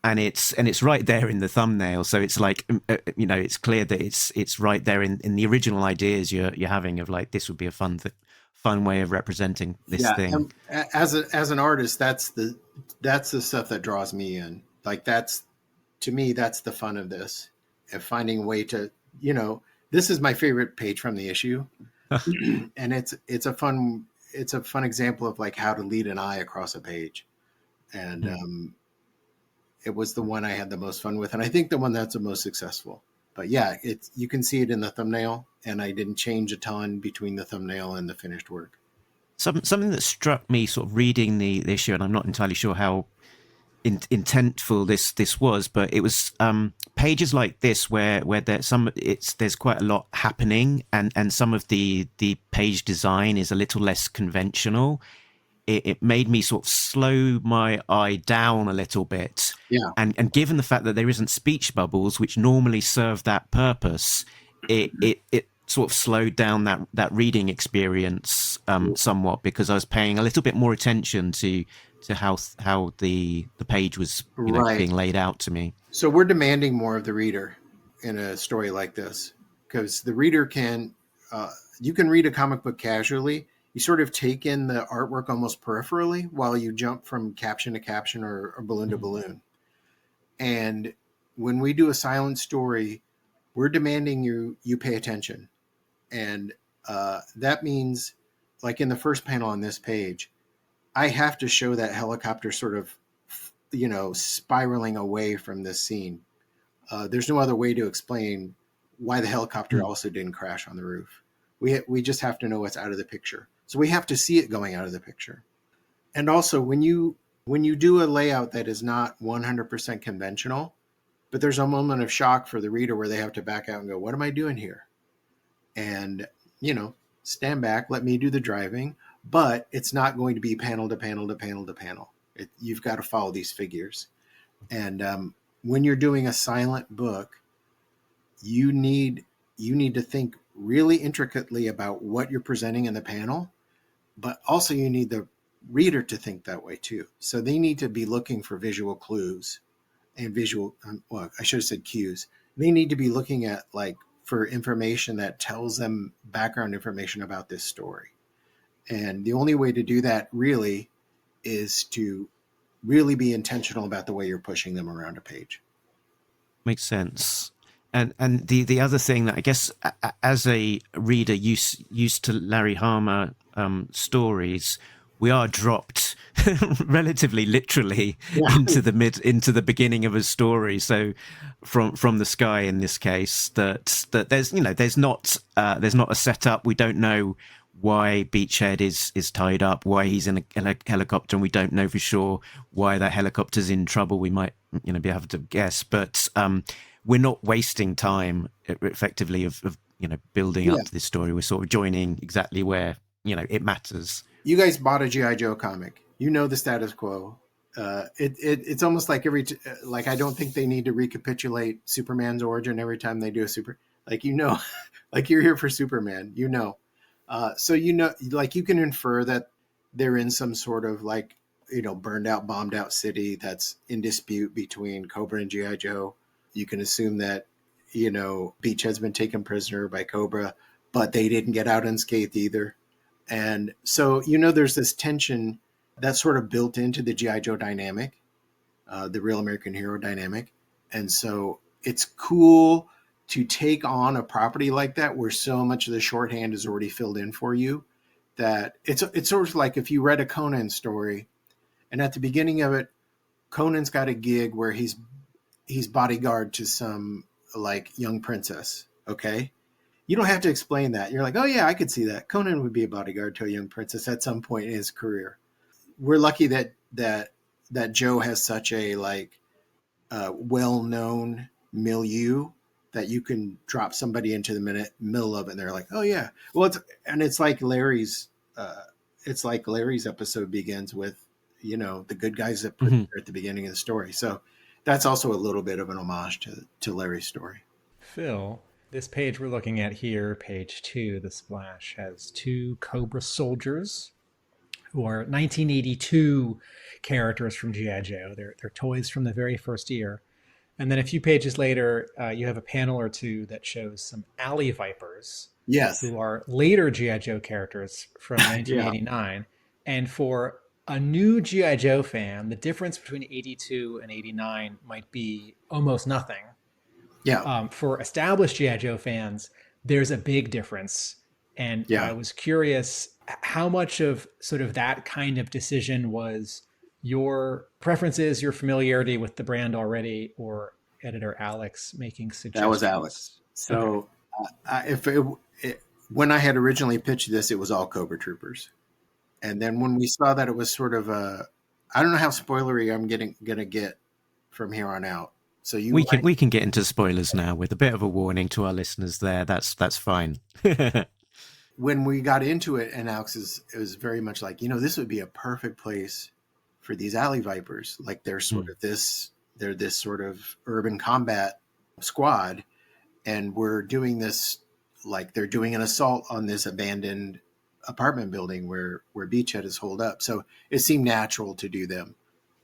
S3: and it's right there in the thumbnail. So it's like, it's clear that it's right there in the original ideas you're having of like, this would be a fun way of representing this thing.
S5: As an artist, that's the stuff that draws me in. Like to me, that's the fun of this, of finding a way to, this is my favorite page from the issue. And it's a fun example of like how to lead an eye across a page. And, it was the one I had the most fun with, and I think the one that's the most successful. But yeah, you can see it in the thumbnail, and I didn't change a ton between the thumbnail and the finished work.
S3: Something that struck me sort of reading the issue, and I'm not entirely sure how intentful this was, but it was pages like this where there's quite a lot happening, and some of the page design is a little less conventional. It made me sort of slow my eye down a little bit.
S5: Yeah.
S3: And given the fact that there isn't speech bubbles, which normally serve that purpose, it sort of slowed down that reading experience somewhat, because I was paying a little bit more attention to how the page was being laid out to me.
S5: So we're demanding more of the reader in a story like this, because the reader you can read a comic book casually. You sort of take in the artwork almost peripherally while you jump from caption to caption or balloon to balloon. And when we do a silent story, we're demanding you pay attention. And that means, like in the first panel on this page, I have to show that helicopter sort of, spiraling away from this scene. There's no other way to explain why the helicopter also didn't crash on the roof. We just have to know what's out of the picture. So we have to see it going out of the picture. And also, when you do a layout that is not 100% conventional, but there's a moment of shock for the reader where they have to back out and go, what am I doing here? And, stand back, let me do the driving, but it's not going to be panel to panel to panel to panel. You've got to follow these figures. And when you're doing a silent book, you need to think really intricately about what you're presenting in the panel, but also you need the reader to think that way too. So they need to be looking for visual clues and I should have said cues. They need to be looking at for information that tells them background information about this story. And the only way to do that really is to really be intentional about the way you're pushing them around a page.
S3: Makes sense. And the other thing that I guess as a reader used to Larry Hama stories, we are dropped relatively literally into the beginning of a story. So from the sky in this case, that there's not a setup. We don't know why Beachhead is tied up, why he's in a helicopter, and we don't know for sure why that helicopter's in trouble. We might be able to guess, but we're not wasting time effectively of building up to this story. We're sort of joining exactly where it matters.
S5: You guys bought a G.I. Joe comic. The status quo. It's almost like I don't think they need to recapitulate Superman's origin every time they do a like you're here for Superman. So you can infer that they're in some sort of burned out, bombed out city that's in dispute between Cobra and G.I. Joe. You can assume that, Beachhead's been taken prisoner by Cobra, but they didn't get out unscathed either. And so, there's this tension that's sort of built into the G.I. Joe dynamic, the real American hero dynamic. And so it's cool to take on a property like that where so much of the shorthand is already filled in for you, that it's sort of like if you read a Conan story and at the beginning of it, Conan's got a gig where he's bodyguard to some young princess. Okay. You don't have to explain that. You're like, oh yeah, I could see that. Conan would be a bodyguard to a young princess at some point in his career. We're lucky that Joe has such a well-known milieu that you can drop somebody into the middle of it and they're like, oh yeah. Well, it's like Larry's episode begins with, the good guys that put there at the beginning of the story. So that's also a little bit of an homage to Larry's story.
S4: Phil, this page we're looking at here, page 2, the splash, has 2 Cobra soldiers who are 1982 characters from G.I. Joe. They're toys from the very first year. And then a few pages later, you have a panel or two that shows some alley vipers,
S5: Yes.
S4: who are later G.I. Joe characters from
S5: Yeah.
S4: 1989. And for a new G.I. Joe fan, the difference between 82 and 89 might be almost nothing.
S5: Yeah.
S4: For established G.I. Joe fans, there's a big difference. And
S5: Yeah.
S4: I was curious how much of sort of that kind of decision was your preferences, your familiarity with the brand already, or editor Alex making suggestions?
S5: That was Alex. So when I had originally pitched this, it was all Cobra Troopers. And then when we saw that it was sort of I don't know how spoilery I'm gonna get from here on out. So
S3: we can get into spoilers now with a bit of a warning to our listeners there. That's fine.
S5: When we got into it, and Alex it was very much like, this would be a perfect place for these alley vipers. Like they're sort of this sort of urban combat squad, and we're doing this like they're doing an assault on this abandoned apartment building where Beachhead is holed up. So it seemed natural to do them.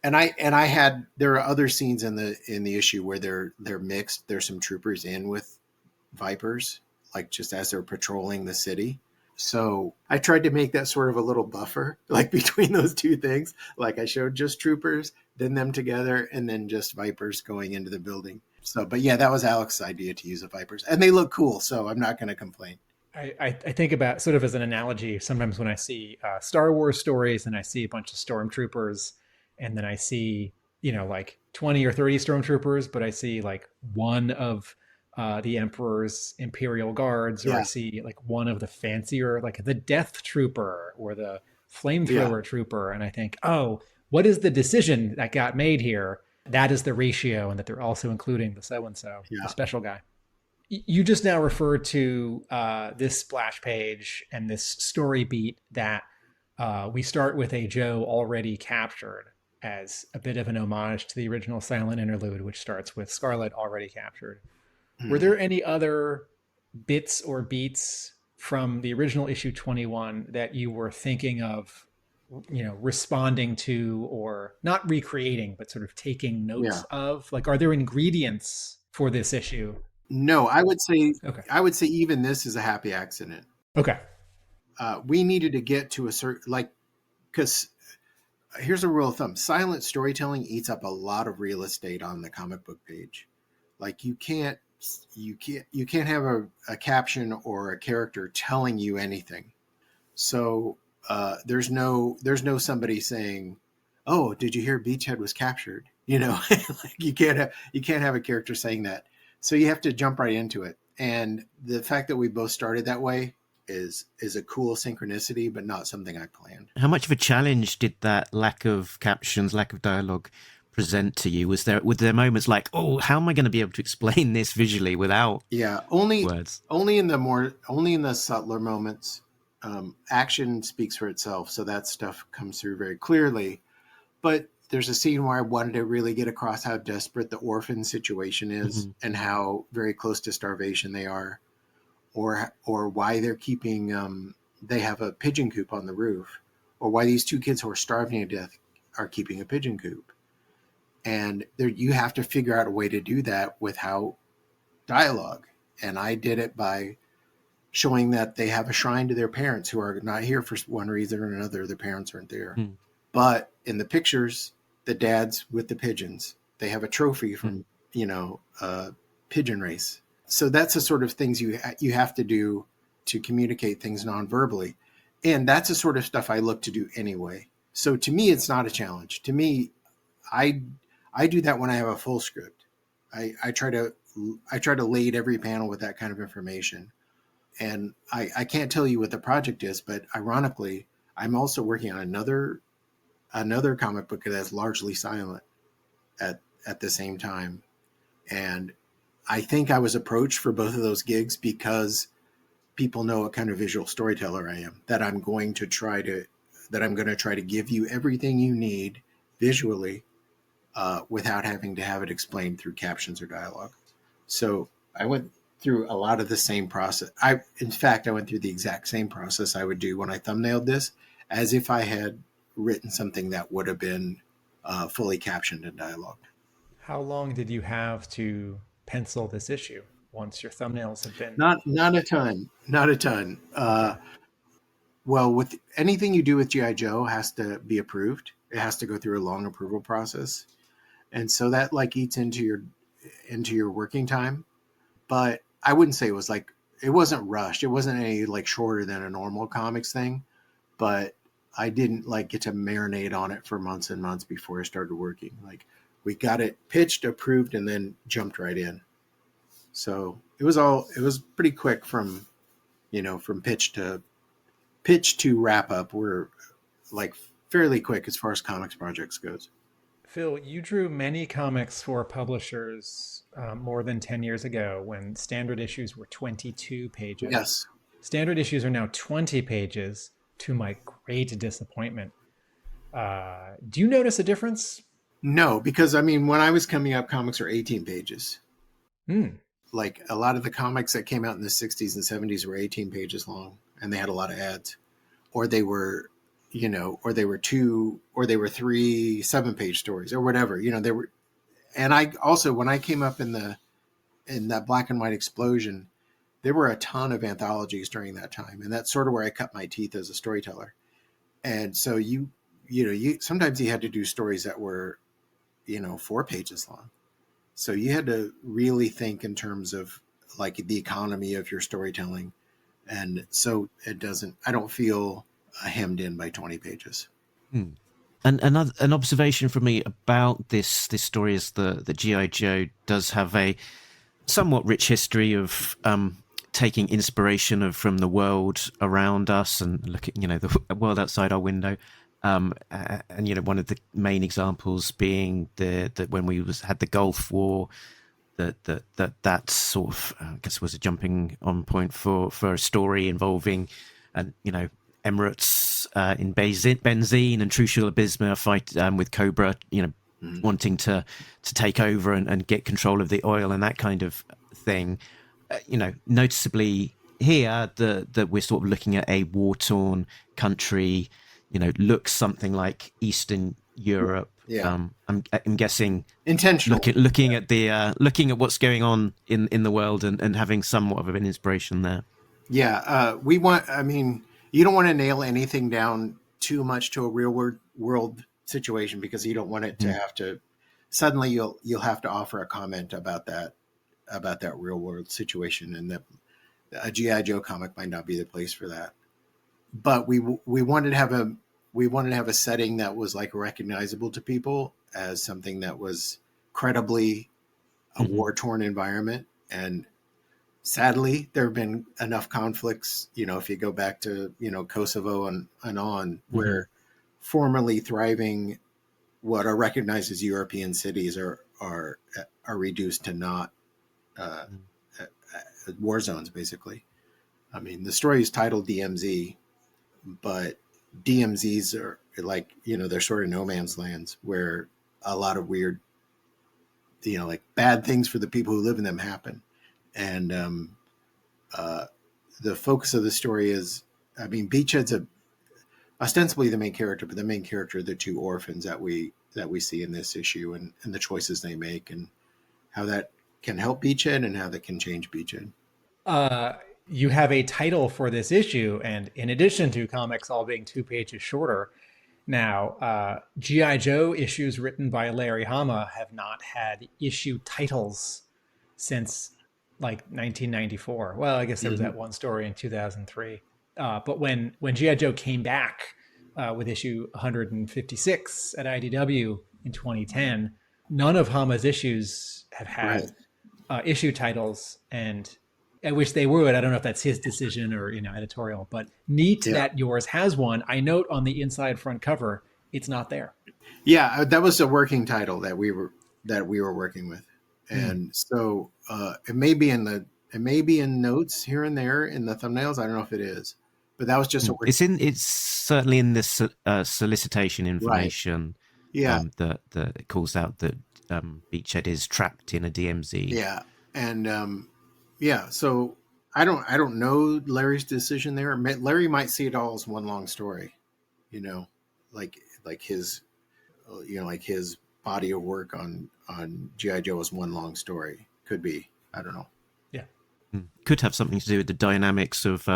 S5: And there are other scenes in the issue where they're mixed. There's some troopers in with vipers, like just as they're patrolling the city. So I tried to make that sort of a little buffer, like between those two things. Like I showed just troopers, then them together, and then just vipers going into the building. So, but yeah, that was Alex's idea to use the vipers, and they look cool. So I'm not going to complain.
S4: I think about sort of as an analogy, sometimes when I see Star Wars stories and I see a bunch of stormtroopers, and then I see, like 20 or 30 stormtroopers, but I see like one of the Emperor's Imperial Guards, or I see like one of the fancier, like the Death Trooper or the Flamethrower Trooper. And I think, oh, what is the decision that got made here? That is the ratio, and that they're also including the so-and-so, the special guy. You just now referred to this splash page and this story beat that we start with a Joe already captured as a bit of an homage to the original silent interlude, which starts with Scarlet already captured. Were there any other bits or beats from the original issue 21 that you were thinking of, responding to, or not recreating, but sort of taking notes of? Like, are there ingredients for this issue?
S5: No, I would say even this is a happy accident.
S4: Okay.
S5: We needed to get to a certain, because here's a rule of thumb: silent storytelling eats up a lot of real estate on the comic book page. Like you can't have a caption or a character telling you anything. So there's no somebody saying, "Oh, did you hear Beachhead was captured?" Like you can't have a character saying that. So you have to jump right into it. And the fact that we both started that way is a cool synchronicity, but not something I planned.
S3: How much of a challenge did that lack of captions, lack of dialogue present to you? Were there moments like, oh, how am I going to be able to explain this visually without words? Only
S5: in the subtler moments. Action speaks for itself, so that stuff comes through very clearly. But there's a scene where I wanted to really get across how desperate the orphan situation is, and how very close to starvation they are, or why they're keeping they have a pigeon coop on the roof, or why these two kids who are starving to death are keeping a pigeon coop. And you have to figure out a way to do that without dialogue. And I did it by showing that they have a shrine to their parents who are not here for one reason or another. Their parents aren't there. But in the pictures, the dads with the pigeons, they have a trophy from, a pigeon race. So that's the sort of things you have to do to communicate things non-verbally. And that's the sort of stuff I look to do anyway. So to me, it's not a challenge. To me, I do that when I have a full script. I try to lade every panel with that kind of information. And I can't tell you what the project is, but ironically, I'm also working on another comic book that's largely silent at the same time. And I think I was approached for both of those gigs because people know what kind of visual storyteller I am, that I'm going to try to give you everything you need visually, without having to have it explained through captions or dialogue. So I went through a lot of the same process. In fact, I went through the exact same process I would do when I thumbnailed this, as if I had written something that would have been fully captioned in dialogue.
S4: How long did you have to pencil this issue once your thumbnails had been?
S5: Not a ton. Not a ton. Well, with anything you do with GI Joe has to be approved. It has to go through a long approval process, and so that like eats into your working time. But I wouldn't say it wasn't rushed. It wasn't any like shorter than a normal comics thing, but I didn't like get to marinate on it for months and months before I started working. Like we got it pitched, approved, and then jumped right in. So it was pretty quick from pitch to wrap up. We're like fairly quick as far as comics projects goes.
S4: Phil, you drew many comics for publishers more than 10 years ago when standard issues were 22 pages.
S5: Yes.
S4: Standard issues are now 20 pages, to my great disappointment. Do you notice a difference?
S5: No, because I mean, when I was coming up, comics are 18 pages. Like a lot of the comics that came out in the 60s and 70s were 18 pages long, and they had a lot of ads, or they were 3 7-page stories or whatever, they were. And I also, when I came up in that black and white explosion, there were a ton of anthologies during that time. And that's sort of where I cut my teeth as a storyteller. And so you sometimes you had to do stories that were, 4 pages long. So you had to really think in terms of like the economy of your storytelling. And so I don't feel hemmed in by 20 pages.
S3: And an observation from me about this story is that G.I. Joe does have a somewhat rich history of taking inspiration from the world around us and looking, the world outside our window. And one of the main examples being that when we had the Gulf War, that sort of I guess was a jumping on point for a story involving, Emirates in benzene and Trucial Abisma fight with Cobra, wanting to take over and get control of the oil and that kind of thing. Noticeably here that we're sort of looking at a war-torn country, looks something like Eastern Europe.
S5: Yeah.
S3: I'm guessing
S5: intentional.
S3: Looking at what's going on in the world and having somewhat of an inspiration there.
S5: Yeah, you don't want to nail anything down too much to a real world situation, because you don't want it to have to suddenly you'll have to offer a comment about that real world situation, and that a G.I. Joe comic might not be the place for that. But we wanted to have a setting that was like recognizable to people as something that was credibly a war-torn environment. And sadly, there have been enough conflicts, if you go back to, Kosovo and on, where formerly thriving, what are recognized as European cities are reduced to not war zones, basically. I mean, the story is titled DMZ, but DMZs are like, they're sort of no man's lands where a lot of weird, like bad things for the people who live in them happen. And the focus of the story is, Beachhead's ostensibly the main character, but the main character are the 2 orphans that we see in this issue, and the choices they make and how that can help Beachhead and how that can change Beachhead.
S4: You have a title for this issue, and in addition to comics all being 2 pages shorter, now G.I. Joe issues written by Larry Hama have not had issue titles since like 1994. Well, I guess there was that one story in 2003. But when G.I. Joe came back with issue 156 at IDW in 2010, none of Hama's issues have had issue titles, and I wish they would. I don't know if that's his decision or editorial, but neat that yours has one. I note on the inside front cover, it's not there.
S5: Yeah, that was a working title that we were working with, and so it may be in notes here and there in the thumbnails. I don't know if it is, but that was just a working.
S3: It's certainly in this solicitation information.
S5: Right. Yeah,
S3: that it calls out that Beachhead is trapped in a DMZ.
S5: Yeah, and so I don't know Larry's decision there. Larry might see it all as one long story, you know, like his, like his body of work on G.I. Joe is one long story. Could be. I don't know.
S4: Yeah.
S3: Could have something to do with the dynamics of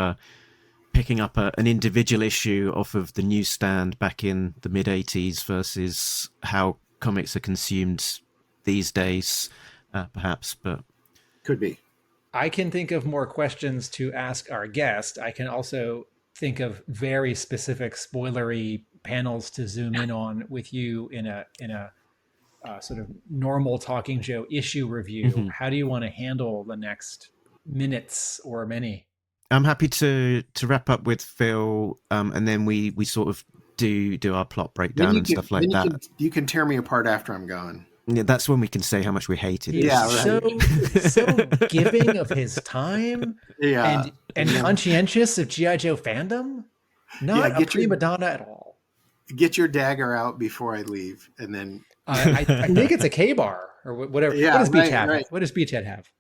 S3: picking up an individual issue off of the newsstand back in the mid-'80s versus how comics are consumed these days, perhaps. But
S5: could be.
S4: I can think of more questions to ask our guest. I can also think of very specific spoilery panels to zoom in on with you in a sort of normal Talking Joe issue review.
S3: Mm-hmm.
S4: How do you want to handle the next minutes or many?
S3: I'm happy to wrap up with Phil, and then we sort of do our plot breakdown and stuff like that.
S5: You can tear me apart after I'm gone.
S3: Yeah, that's when we can say how much we hated it.
S5: Yeah,
S4: so giving of his time,
S5: yeah,
S4: and conscientious of G.I. Joe fandom. Not a prima donna at all.
S5: Get your dagger out before I leave, and then
S4: I think it's a K-bar or whatever.
S5: Yeah,
S4: what does Beach
S5: right,
S4: have?
S5: right.
S4: What does Beachhead have?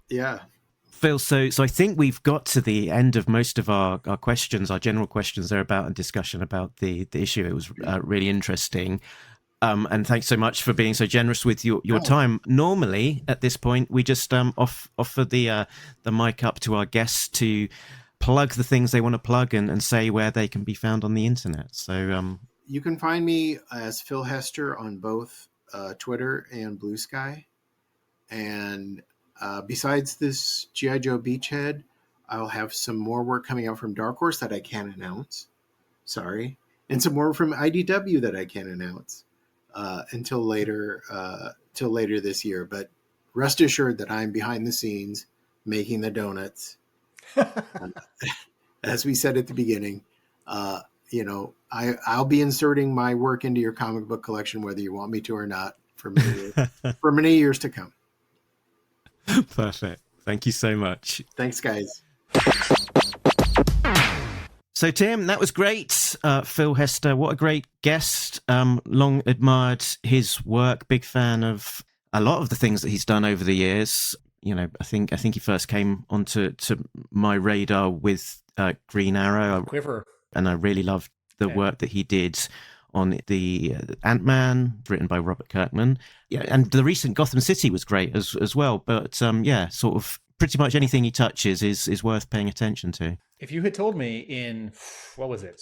S5: Yeah.
S3: Phil, so I think we've got to the end of most of our questions, our general questions there about and discussion about the issue. It was really interesting. And thanks so much for being so generous with your time. Normally, at this point, we just offer the mic up to our guests to plug the things they want to plug and say where they can be found on the internet. So
S5: you can find me as Phil Hester on both Twitter and Blue Sky. And besides this G.I. Joe Beachhead, I'll have some more work coming out from Dark Horse that I can't announce. Sorry. And some more from IDW that I can't announce until later this year. But rest assured that I'm behind the scenes making the donuts. As we said at the beginning, I'll be inserting my work into your comic book collection, whether you want me to or not, for many years to come.
S3: Perfect. Thank you so much.
S5: Thanks, guys.
S3: So, Tim, that was great. Phil Hester, what a great guest. Long admired his work. Big fan of a lot of the things that he's done over the years. You know, I think he first came onto my radar with Green Arrow.
S4: Quiver.
S3: And I really loved the work that he did on the Ant-Man, written by Robert Kirkman. Yeah, and the recent Gotham City was great as well. But sort of pretty much anything he touches is worth paying attention to.
S4: If you had told me in, what was it,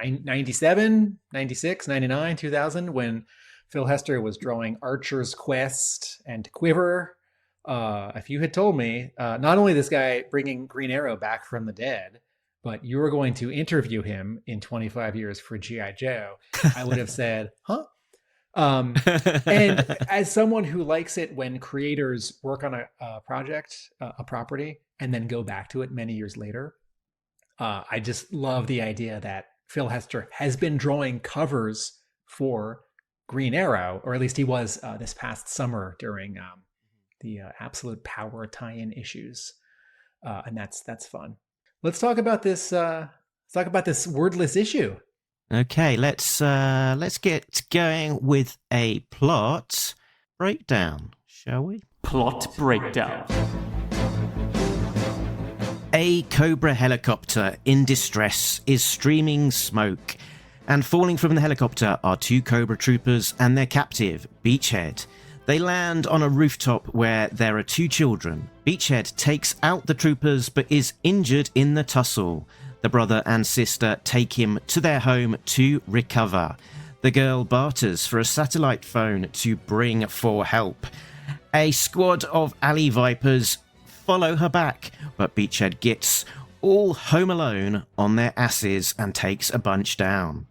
S4: 97, 96, 99, 2000, when Phil Hester was drawing Archer's Quest and Quiver, if you had told me, not only this guy bringing Green Arrow back from the dead, but you were going to interview him in 25 years for G.I. Joe, I would have said, huh? And as someone who likes it when creators work on a project, a property, and then go back to it many years later, I just love the idea that Phil Hester has been drawing covers for Green Arrow, or at least he was this past summer during the Absolute Power tie-in issues, and that's fun. Let's talk about this. Wordless issue.
S3: Okay, let's get going with a plot breakdown, shall we?
S2: Plot breakdown.
S3: A Cobra helicopter in distress is streaming smoke, and falling from the helicopter are two Cobra troopers and their captive, Beachhead. They land on a rooftop where there are two children. Beachhead takes out the troopers but is injured in the tussle. The brother and sister take him to their home to recover. The girl barters for a satellite phone to bring for help. A squad of alley vipers follow her back, but Beachhead gets all home alone on their asses and takes a bunch down.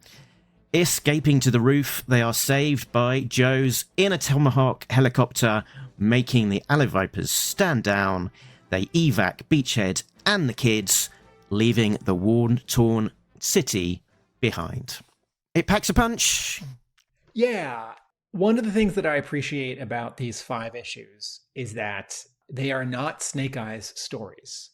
S3: Escaping to the roof, they are saved by Joe's in a Tomahawk helicopter, making the alley vipers stand down. They evac Beachhead and the kids, leaving the war-torn city behind. It packs a punch.
S4: Yeah. One of the things that I appreciate about these 5 issues is that they are not Snake Eyes stories.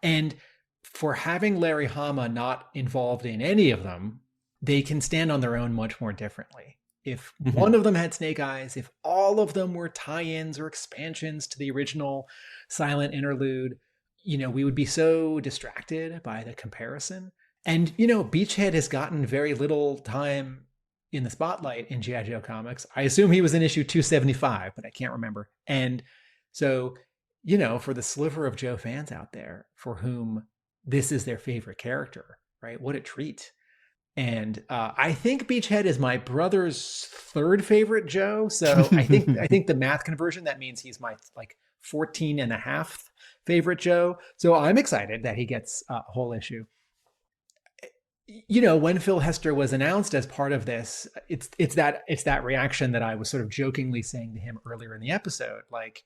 S4: And for having Larry Hama not involved in any of them, they can stand on their own much more differently. If one of them had Snake Eyes, if all of them were tie-ins or expansions to the original silent interlude, we would be so distracted by the comparison. And, you know, Beachhead has gotten very little time in the spotlight in G.I. Joe comics. I assume he was in issue 275, but I can't remember. And so, you know, for the sliver of Joe fans out there for whom this is their favorite character, right? What a treat. And I think Beachhead is my brother's third favorite Joe. So I think the math conversion, that means he's my like 14 and a half favorite Joe. So I'm excited that he gets a whole issue. You know, when Phil Hester was announced as part of this, it's that reaction that I was sort of jokingly saying to him earlier in the episode, like,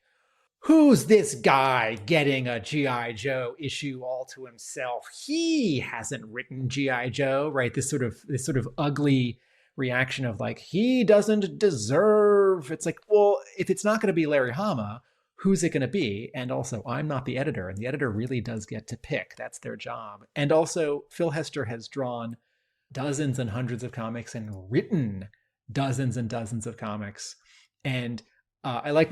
S4: who's this guy getting a G.I. Joe issue all to himself? He hasn't written G.I. Joe, right? This sort of ugly reaction of like, he doesn't deserve. It's like, well, if it's not going to be Larry Hama, who's it going to be? And also, I'm not the editor, and the editor really does get to pick. That's their job. And also, Phil Hester has drawn dozens and hundreds of comics and written dozens and dozens of comics. And I like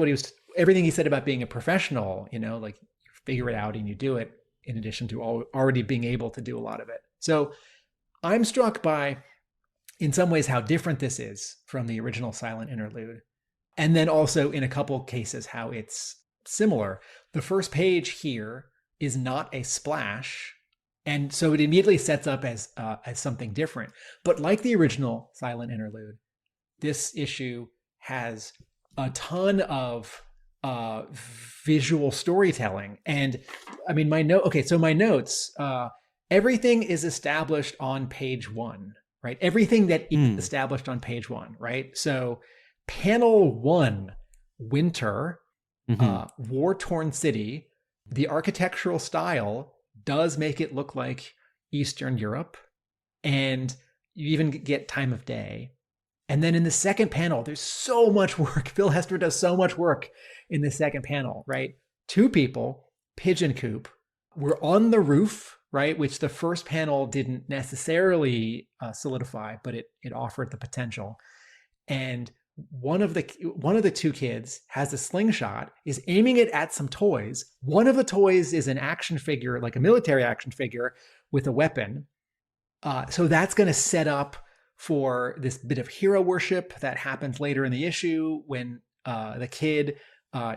S4: everything he said about being a professional, you know, like you figure it out and you do it in addition to already being able to do a lot of it. So I'm struck by, in some ways, how different this is from the original Silent Interlude. And then also in a couple cases, how it's similar. The first page here is not a splash. And so it immediately sets up as something different. But like the original Silent Interlude, this issue has a ton of visual storytelling. And I mean, my notes, everything is established on page 1, right? Everything that is established on page 1, right? So panel 1, winter, war-torn city, the architectural style does make it look like Eastern Europe, and you even get time of day. And then in the second panel, there's so much work. Phil Hester does so much work in the second panel, right? 2 people, pigeon coop. We're on the roof, right? Which the first panel didn't necessarily solidify, but it offered the potential. And one of the 2 kids has a slingshot, is aiming it at some toys. One of the toys is an action figure, like a military action figure with a weapon. So that's going to set up for this bit of hero worship that happens later in the issue when the kid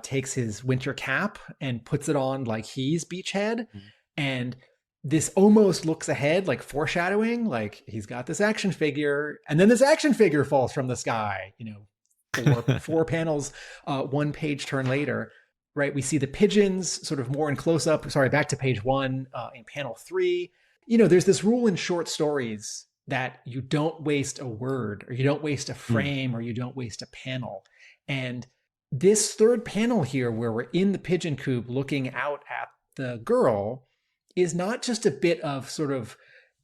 S4: takes his winter cap and puts it on like he's Beachhead. And this almost looks ahead, like foreshadowing, like he's got this action figure, and then this action figure falls from the sky, you know, 4 panels, 1 page turn later, right? We see the pigeons sort of more in close up. Sorry, back to page 1 in panel 3. You know, there's this rule in short stories that you don't waste a word, or you don't waste a frame, or you don't waste a panel. And this third panel here, where we're in the pigeon coop looking out at the girl, is not just a bit of sort of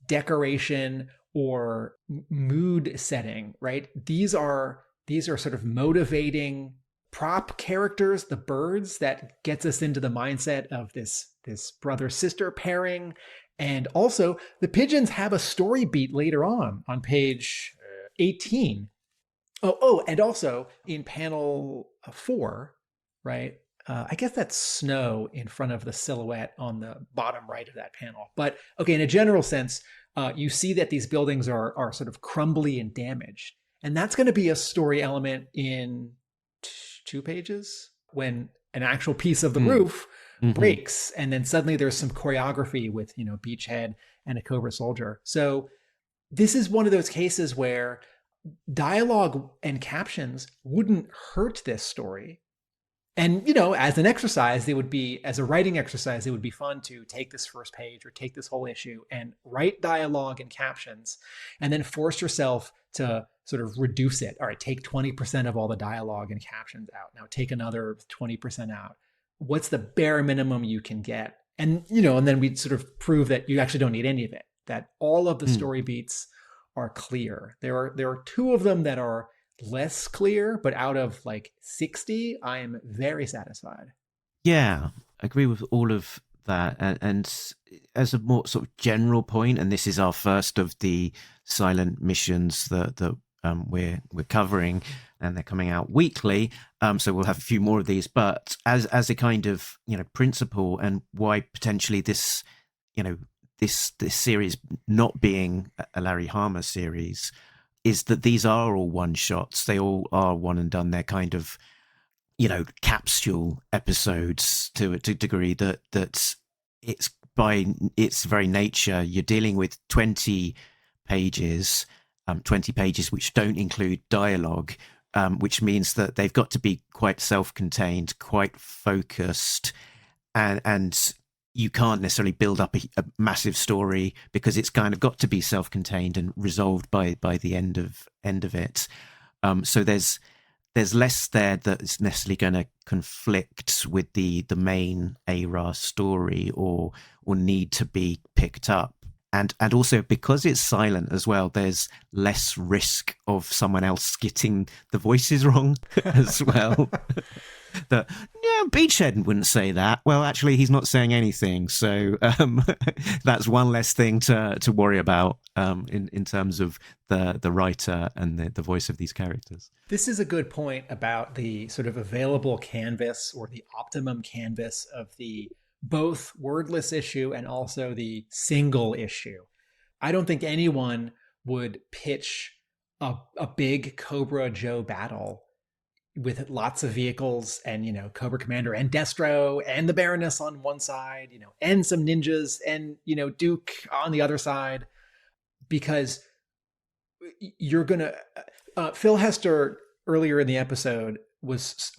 S4: decoration or mood setting, right? These are sort of motivating prop characters, the birds, that gets us into the mindset of this brother-sister pairing. And also, the pigeons have a story beat later on page 18. Oh, and also in panel 4, right? I guess that's snow in front of the silhouette on the bottom right of that panel. But okay, in a general sense, you see that these buildings are sort of crumbly and damaged. And that's going to be a story element in 2 pages when an actual piece of the roof breaks, and then suddenly there's some choreography with, you know, Beachhead and a Cobra soldier. So this is one of those cases where dialogue and captions wouldn't hurt this story. And, you know, as an exercise, as a writing exercise, it would be fun to take this first page or take this whole issue and write dialogue and captions, and then force yourself to sort of reduce it. All right, take 20% of all the dialogue and captions out. Now take another 20% out. What's the bare minimum you can get? And, you know, and then we sort of prove that you actually don't need any of it, that all of the story beats are clear. There are 2 of them that are less clear, but out of like 60, I am very satisfied.
S3: Yeah, I agree with all of that. And as a more sort of general point, and this is our first of the silent missions that we're covering, and they're coming out weekly. So we'll have a few more of these, but as a kind of, you know, principle, and why potentially this, you know, this series not being a Larry Hama series is that these are all one shots. They all are one and done. They're kind of, capsule episodes to a degree that it's by its very nature, you're dealing with 20 pages which don't include dialogue, which means that they've got to be quite self-contained, quite focused, and you can't necessarily build up a massive story because it's kind of got to be self-contained and resolved by the end of it. So there's less there that's necessarily going to conflict with the main ARA story or need to be picked up. And also because it's silent as well, there's less risk of someone else getting the voices wrong as well. Beachhead wouldn't say that. Well, actually, he's not saying anything. So that's one less thing to worry about in terms of the writer and the voice of these characters.
S4: This is a good point about the sort of available canvas or the optimum canvas of the both wordless issue and also the single issue. I don't think anyone would pitch a big Cobra Joe battle with lots of vehicles and, Cobra Commander and Destro and the Baroness on one side, and some ninjas and, Duke on the other side, because you're going to, Phil Hester earlier in the episode was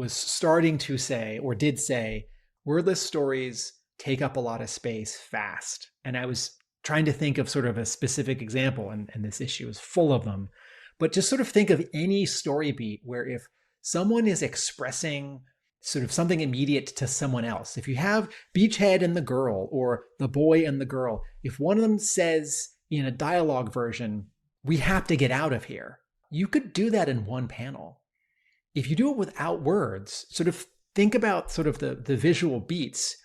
S4: starting to say, or did say, wordless stories take up a lot of space fast. And I was trying to think of sort of a specific example, and this issue is full of them. But just sort of think of any story beat where if someone is expressing sort of something immediate to someone else, if you have Beachhead and the girl or the boy and the girl, if one of them says in a dialogue version, "We have to get out of here," you could do that in one panel. If you do it without words, sort of think about sort of the visual beats.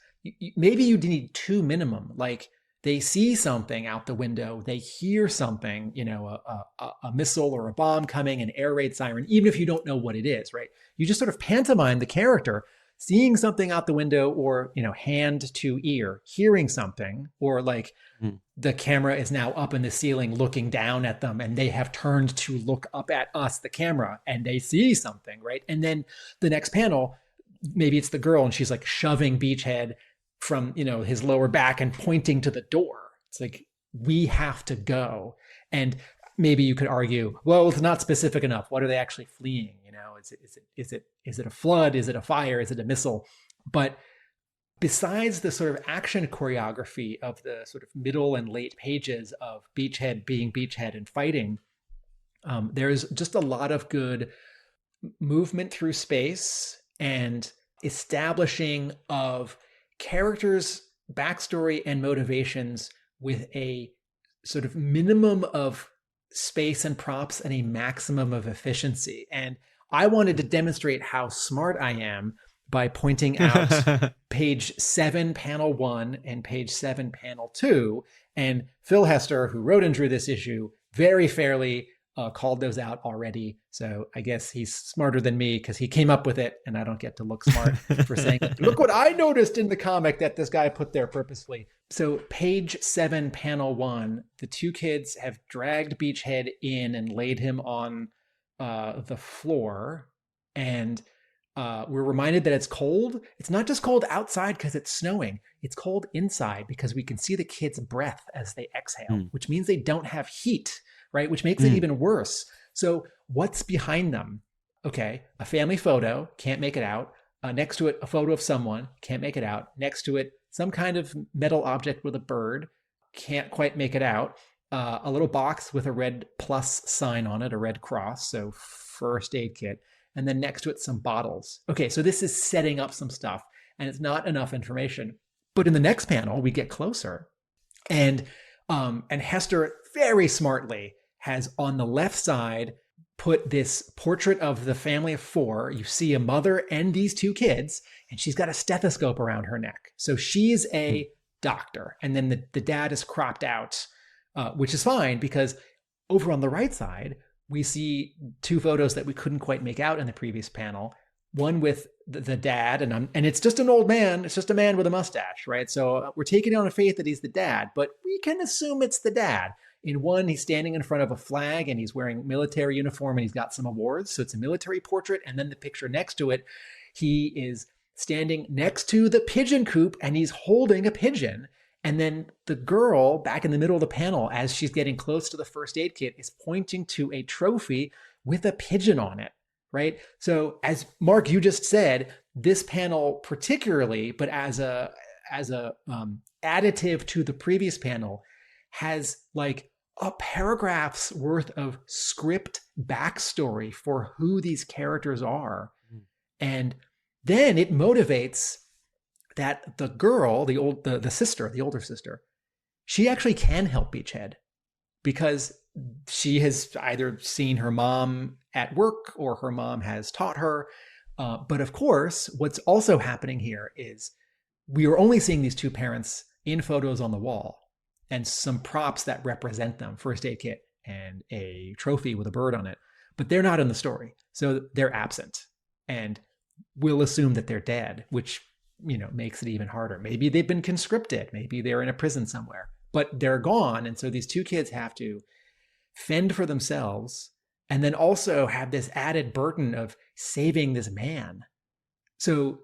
S4: Maybe you need two minimum, like they see something out the window, they hear something, a missile or a bomb coming, an air raid siren, even if you don't know what it is, right? You just sort of pantomime the character seeing something out the window or, hand to ear, hearing something, or like the camera is now up in the ceiling looking down at them and they have turned to look up at us, the camera, and they see something, right? And then the next panel, maybe it's the girl and she's like shoving Beachhead from, his lower back and pointing to the door. It's like, we have to go. And maybe you could argue, well, it's not specific enough. What are they actually fleeing? Is it a flood? Is it a fire? Is it a missile? But besides the sort of action choreography of the sort of middle and late pages of Beachhead being Beachhead and fighting, there's just a lot of good movement through space and establishing of characters' backstory and motivations with a sort of minimum of space and props and a maximum of efficiency. And I wanted to demonstrate how smart I am by pointing out page 7, panel 1 and page 7, panel 2. And Phil Hester, who wrote and drew this issue, very fairly called those out already. So I guess he's smarter than me because he came up with it and I don't get to look smart for saying, look what I noticed in the comic that this guy put there purposefully. So page 7, panel 1, the two kids have dragged Beachhead in and laid him on the floor. And we're reminded that it's cold. It's not just cold outside because it's snowing. It's cold inside because we can see the kids' breath as they exhale, which means they don't have heat, right? Which makes it even worse. So what's behind them? Okay, a family photo, can't make it out. Next to it, a photo of someone, can't make it out. Next to it, some kind of metal object with a bird, can't quite make it out. A little box with a red plus sign on it, a red cross, so first aid kit. And then next to it, some bottles. Okay, so this is setting up some stuff, and it's not enough information. But in the next panel, we get closer. And Hester very smartly has on the left side put this portrait of the family of 4. You see a mother and these two kids, and she's got a stethoscope around her neck. So she's a doctor. And then the dad is cropped out, which is fine because over on the right side, we see two photos that we couldn't quite make out in the previous panel. one with the dad, and it's just an old man. It's just a man with a mustache, right? So we're taking it on a faith that he's the dad, but we can assume it's the dad. In one, he's standing in front of a flag and he's wearing military uniform and he's got some awards. So it's a military portrait. And then the picture next to it, he is standing next to the pigeon coop and he's holding a pigeon. And then the girl back in the middle of the panel, as she's getting close to the first aid kit, is pointing to a trophy with a pigeon on it, right? So as Mark, you just said, this panel particularly, but as a additive to the previous panel, has like a paragraph's worth of script backstory for who these characters are. And then it motivates that the girl, the sister, the older sister, she actually can help Beachhead because she has either seen her mom at work or her mom has taught her. But of course, what's also happening here is we are only seeing these two parents in photos on the wall and some props that represent them, first aid kit and a trophy with a bird on it, but they're not in the story. So they're absent and we'll assume that they're dead, which, makes it even harder. Maybe they've been conscripted. Maybe they're in a prison somewhere, but they're gone. And so these two kids have to fend for themselves and then also have this added burden of saving this man. So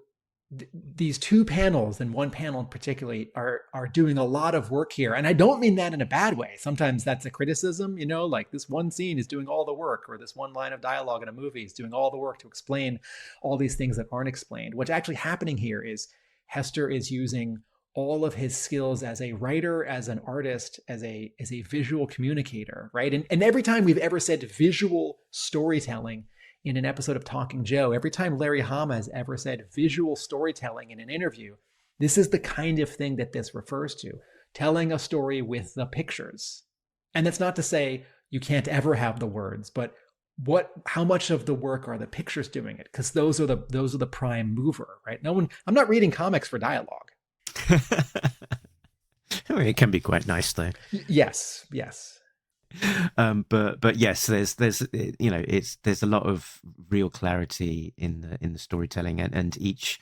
S4: these two panels, and one panel in particular, are doing a lot of work here. And I don't mean that in a bad way. Sometimes that's a criticism, like this one scene is doing all the work, or this one line of dialogue in a movie is doing all the work to explain all these things that aren't explained. What's actually happening here is Hester is using all of his skills as a writer, as an artist, as a visual communicator, right? And every time we've ever said visual storytelling in an episode of Talking Joe, every time Larry Hama has ever said visual storytelling in an interview, this is the kind of thing that this refers to, telling a story with the pictures. And that's not to say you can't ever have the words, but how much of the work are the pictures doing it? Because those are the prime mover, right? I'm not reading comics for dialogue.
S3: It can be quite nice though.
S4: Yes.
S3: But yes, there's a lot of real clarity in the storytelling, and each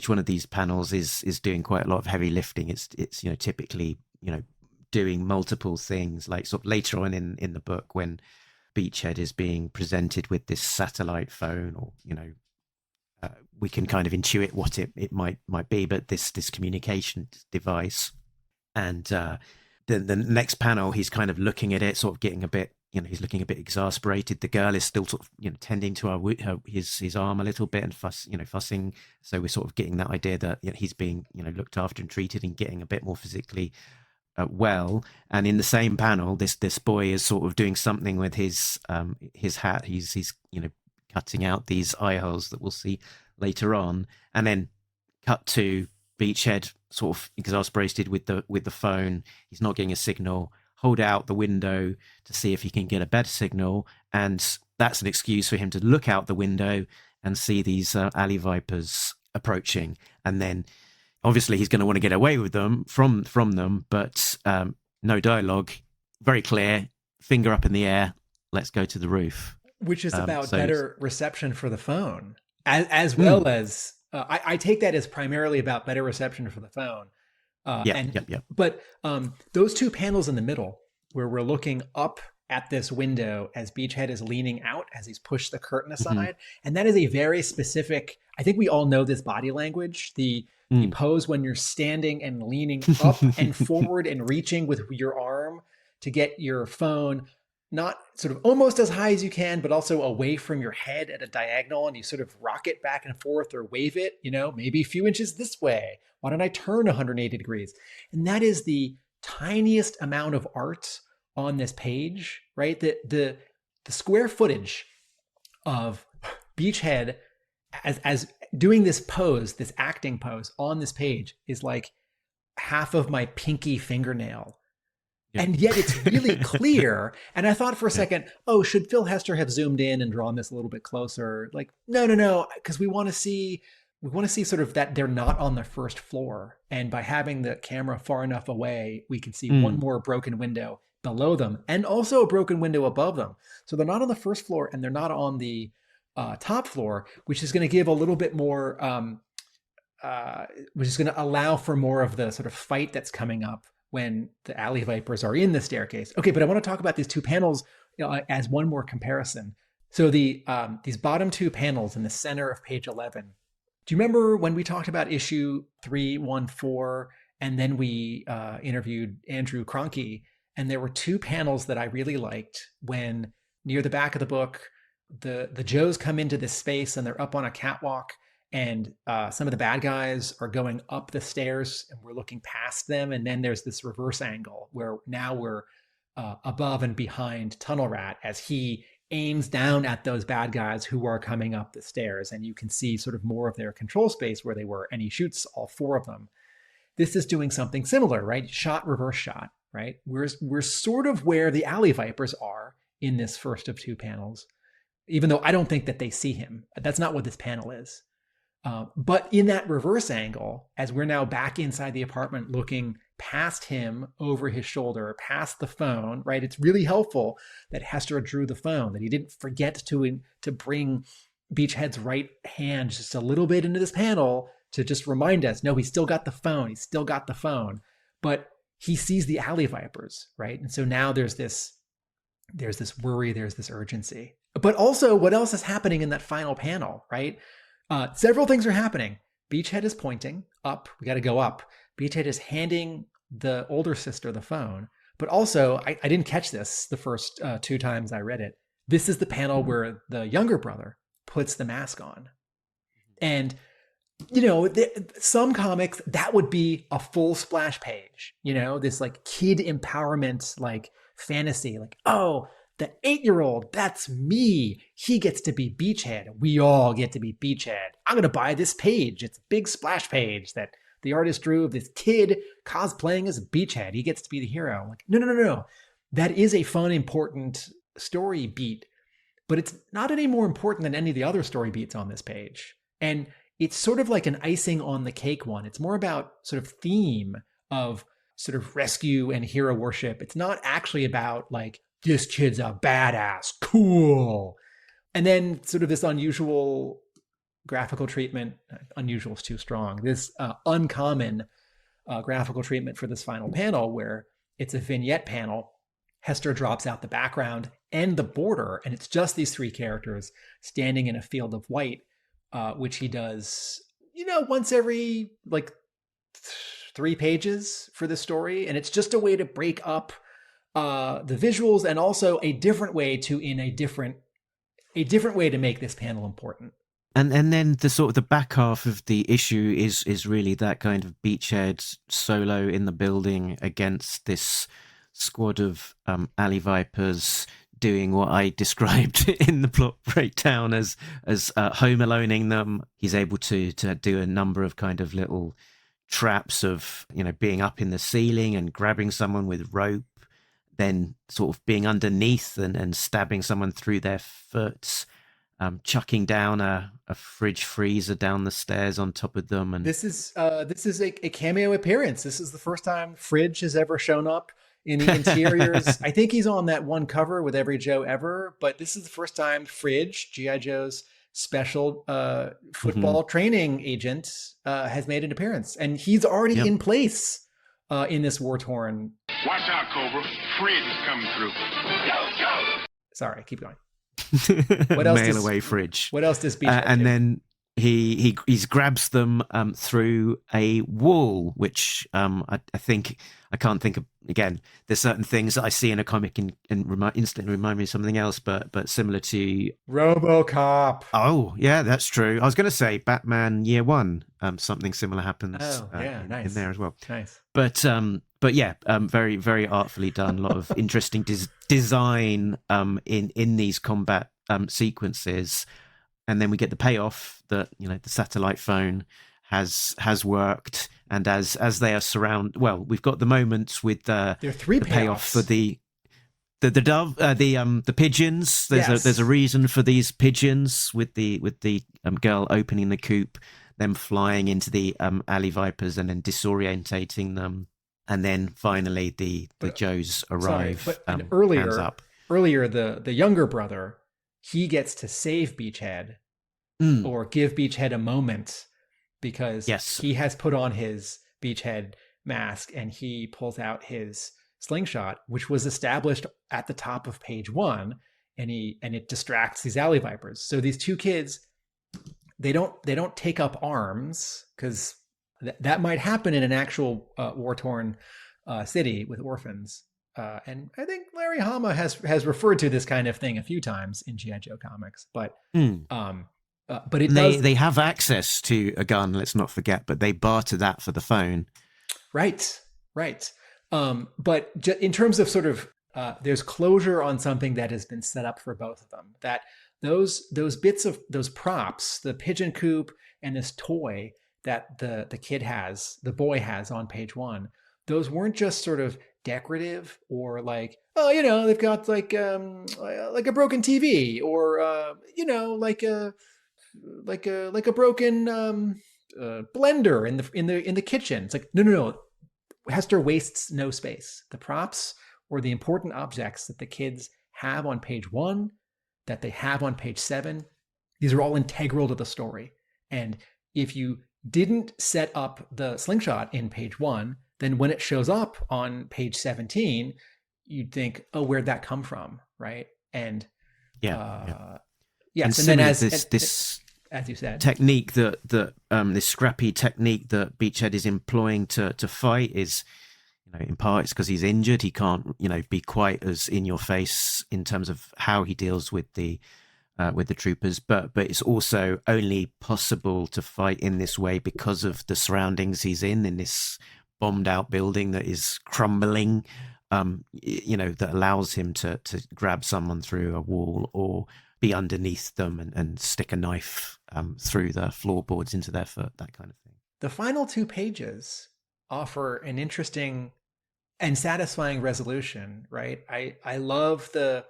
S3: one of these panels is doing quite a lot of heavy lifting. It's typically doing multiple things, like sort of later on in the book when Beachhead is being presented with this satellite phone, or we can kind of intuit what it might be, but this communication device. And the next panel, he's kind of looking at it, sort of getting a bit, he's looking a bit exasperated. The girl is still sort of, tending to his arm a little bit and fussing. So we're sort of getting that idea that he's being, looked after and treated and getting a bit more physically well. And in the same panel, this boy is sort of doing something with his hat. He's cutting out these eye holes that we'll see later on, and then cut to Beachhead sort of exasperated with the phone. He's not getting a signal. Hold out the window to see if he can get a better signal, and that's an excuse for him to look out the window and see these alley vipers approaching. And then obviously he's going to want to get away with them from them, but no dialogue, very clear, finger up in the air, let's go to the roof.
S4: Which is about better reception for the phone, as well as I take that as primarily about better reception for the phone. But those two panels in the middle, where we're looking up at this window as Beachhead is leaning out, as he's pushed the curtain aside, and that is a very specific. I think we all know this body language. The pose when you're standing and leaning up and forward and reaching with your arm to get your phone not sort of almost as high as you can, but also away from your head at a diagonal, and you sort of rock it back and forth or wave it, maybe a few inches this way. Why don't I turn 180 degrees? And that is the tiniest amount of art on this page, right? The square footage of Beachhead as doing this pose, this acting pose on this page is like half of my pinky fingernail. And yet it's really clear. And I thought for a second, should Phil Hester have zoomed in and drawn this a little bit closer? Like, no, because we want to see sort of that they're not on the first floor. And by having the camera far enough away, we can see one more broken window below them and also a broken window above them. So they're not on the first floor and they're not on the top floor, which is going to give a little bit more, which is going to allow for more of the sort of fight that's coming up when the alley vipers are in the staircase. Okay, but I want to talk about these two panels as one more comparison. So these bottom two panels in the center of page 11. Do you remember when we talked about issue 314, and then we interviewed Andrew Krahnke, and there were two panels that I really liked when near the back of the book, the Joes come into this space and they're up on a catwalk, and some of the bad guys are going up the stairs and we're looking past them. And then there's this reverse angle where now we're above and behind Tunnel Rat as he aims down at those bad guys who are coming up the stairs. And you can see sort of more of their control space where they were. And he shoots all four of them. This is doing something similar, right? Shot, reverse shot, right? We're sort of where the alley vipers are in this first of two panels, even though I don't think that they see him. That's not what this panel is. But in that reverse angle, as we're now back inside the apartment looking past him, over his shoulder, past the phone, right? It's really helpful that Hester drew the phone, that he didn't forget to bring Beachhead's right hand just a little bit into this panel to just remind us, no, he's still got the phone. He's still got the phone. But he sees the alley vipers, right? And so now there's this worry, there's this urgency. But also, what else is happening in that final panel, right? Several things are happening. Beachhead is pointing up. We got to go up. Beachhead is handing the older sister the phone. But also, I didn't catch this the first two times I read it. This is the panel where the younger brother puts the mask on. And, you know, some comics, that would be a full splash page. You know, this like kid empowerment, like fantasy, like, oh, the 8-year-old, that's me. He gets to be Beachhead. We all get to be Beachhead. I'm going to buy this page. It's a big splash page that the artist drew of this kid cosplaying as Beachhead. He gets to be the hero. I'm like, no. That is a fun, important story beat, but it's not any more important than any of the other story beats on this page. And it's sort of like an icing on the cake one. It's more about sort of theme of sort of rescue and hero worship. It's not actually about like, this kid's a badass, cool. And then sort of this unusual graphical treatment, unusual is too strong, this uncommon graphical treatment for this final panel where it's a vignette panel. Hester drops out the background and the border, and it's just these three characters standing in a field of white, which he does, you know, once every like 3 pages for the story. And it's just a way to break up the visuals, and also a different way to make this panel important.
S3: And then the sort of the back half of the issue is really that kind of Beachhead solo in the building against this squad of alley vipers doing what I described in the plot breakdown as home aloneing them. He's able to do a number of kind of little traps of, you know, being up in the ceiling and grabbing someone with rope, then sort of being underneath and stabbing someone through their foot, chucking down a fridge freezer down the stairs on top of them. And
S4: this is a cameo appearance. This is the first time Fridge has ever shown up in the interiors. I think he's on that one cover with Every Joe Ever, but this is the first time Fridge, G.I. Joe's special football training agent, has made an appearance. And he's already in place in this war-torn...
S7: Watch out, Cobra. Fridge is coming through. Go!
S4: Sorry, keep going. What else?
S3: Mail away Fridge.
S4: What else does Beachhead
S3: and
S4: do?
S3: then he grabs them through a wall, which I think I can't think of. Again, there's certain things that I see in a comic and instantly remind me of something else, but similar to
S4: RoboCop.
S3: Oh yeah, that's true. I was going to say Batman Year One. Something similar happens.
S4: Nice.
S3: In there as well.
S4: Nice.
S3: But yeah, very, very artfully done. A lot of interesting design in these combat sequences, and then we get the payoff that, you know, the satellite phone has worked, and as they are surrounded. Well, we've got the moments with the payoff for the dove, the pigeons. There's a reason for these pigeons with the girl opening the coop, them flying into the alley vipers and then disorientating them. And then finally, the Joes arrive.
S4: Hands up. Earlier, the younger brother he gets to save Beachhead
S3: Mm.
S4: or give Beachhead a moment because
S3: Yes.
S4: he has put on his Beachhead mask and he pulls out his slingshot, which was established at the top of page 1, and it distracts these alley vipers. So these two kids, they don't take up arms because that might happen in an actual war-torn city with orphans. And I think Larry Hama has referred to this kind of thing a few times in G.I. Joe comics, but it does.
S3: They have access to a gun, let's not forget, but they barter that for the phone.
S4: Right. But in terms of sort of, there's closure on something that has been set up for both of them. That those bits of those props, the pigeon coop and this toy that the boy has on page 1, those weren't just sort of decorative or like, oh, they've got like a broken TV or like a broken blender in the kitchen. It's like no. Hester wastes no space. The props or the important objects that the kids have on page 1, that they have on page 7, these are all integral to the story. And if you didn't set up the slingshot in page 1, then when it shows up on page 17, you'd think, oh, where'd that come from? Right. And
S3: Yeah.
S4: yes.
S3: And then this
S4: as you said,
S3: technique that this scrappy technique that Beachhead is employing to fight is, in part it's because he's injured. He can't, be quite as in your face in terms of how he deals with the troopers. But it's also only possible to fight in this way because of the surroundings he's in this bombed out building that is crumbling. That allows him to grab someone through a wall or be underneath them and stick a knife through the floorboards into their foot, that kind of thing.
S4: The final 2 pages offer an interesting and satisfying resolution, right? I love the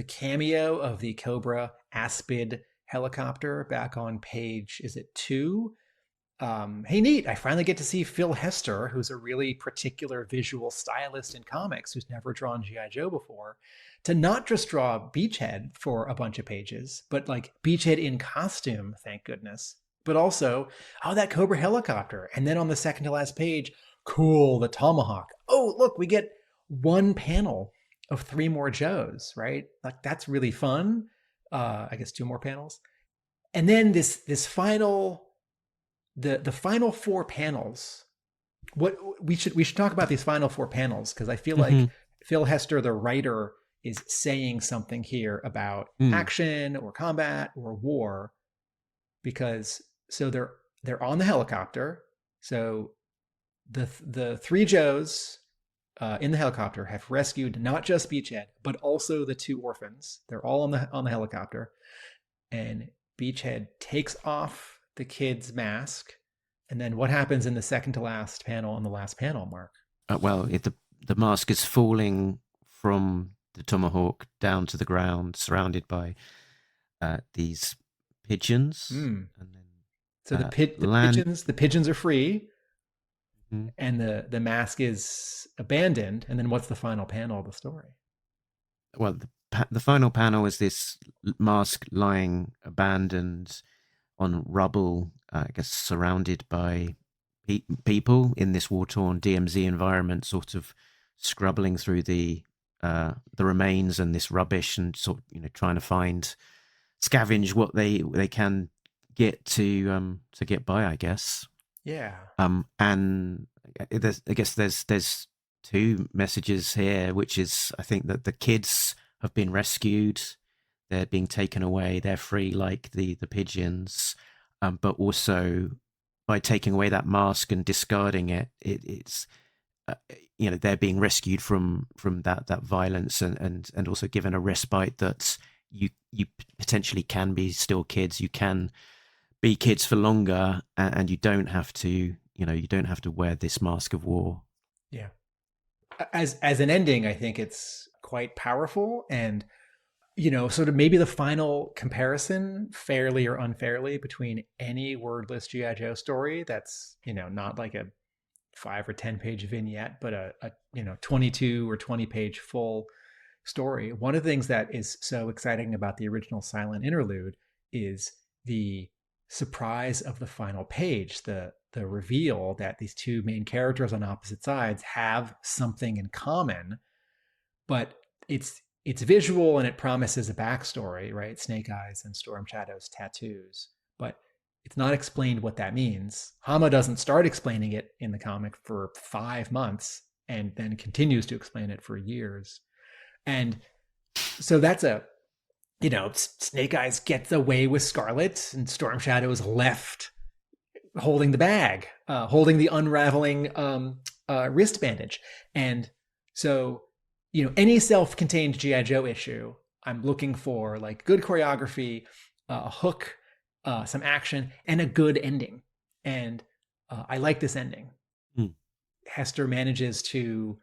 S4: cameo of the Cobra Aspid helicopter back on page, is it 2? Hey, neat. I finally get to see Phil Hester, who's a really particular visual stylist in comics who's never drawn G.I. Joe before, to not just draw Beachhead for a bunch of pages, but like Beachhead in costume, thank goodness. But also, that Cobra helicopter. And then on the second to last page, cool, the tomahawk. Oh, look, we get 1 panel of 3 more Joes, right? Like that's really fun. I guess 2 more panels. And then this final... The final 4 panels. What we should talk about these final 4 panels because I feel like Phil Hester, the writer, is saying something here about action or combat or war, because so they're on the helicopter. So the 3 Joes in the helicopter have rescued not just Beachhead but also the 2 orphans. They're all on the helicopter, and Beachhead takes off the kid's mask, and then what happens in the second to last panel on the last panel, Mark?
S3: The mask is falling from the tomahawk down to the ground, surrounded by these pigeons. And then,
S4: so the pigeons are free, and the mask is abandoned. And then what's the final panel of the story?
S3: Well, the final panel is this mask lying abandoned on rubble, I guess surrounded by people in this war-torn DMZ environment, sort of scrubbling through the remains and this rubbish, and sort of, trying to scavenge what they can get to get by, I guess.
S4: Yeah.
S3: And I guess there's 2 messages here, which is, I think, that the kids have been rescued. They're being taken away. They're free like the pigeons. But also by taking away that mask and discarding it, it's they're being rescued from that violence and also given a respite that you potentially can be still kids. You can be kids for longer, and you don't have to wear this mask of war.
S4: Yeah. As an ending, I think it's quite powerful, and sort of maybe the final comparison, fairly or unfairly, between any wordless G.I. Joe story that's, not like a 5 or 10 page vignette, but a 22 or 20 page full story. One of the things that is so exciting about the original silent interlude is the surprise of the final page, the reveal that these two main characters on opposite sides have something in common, but it's visual and it promises a backstory, right? Snake Eyes and Storm Shadow's tattoos, but it's not explained what that means. Hama doesn't start explaining it in the comic for 5 months and then continues to explain it for years. And so that's Snake Eyes gets away with Scarlet and Storm Shadow is left holding the bag, holding the unraveling wrist bandage. And so, any self-contained G.I. Joe issue, I'm looking for like good choreography, a hook, some action, and a good ending. And I like this ending. Hester manages to,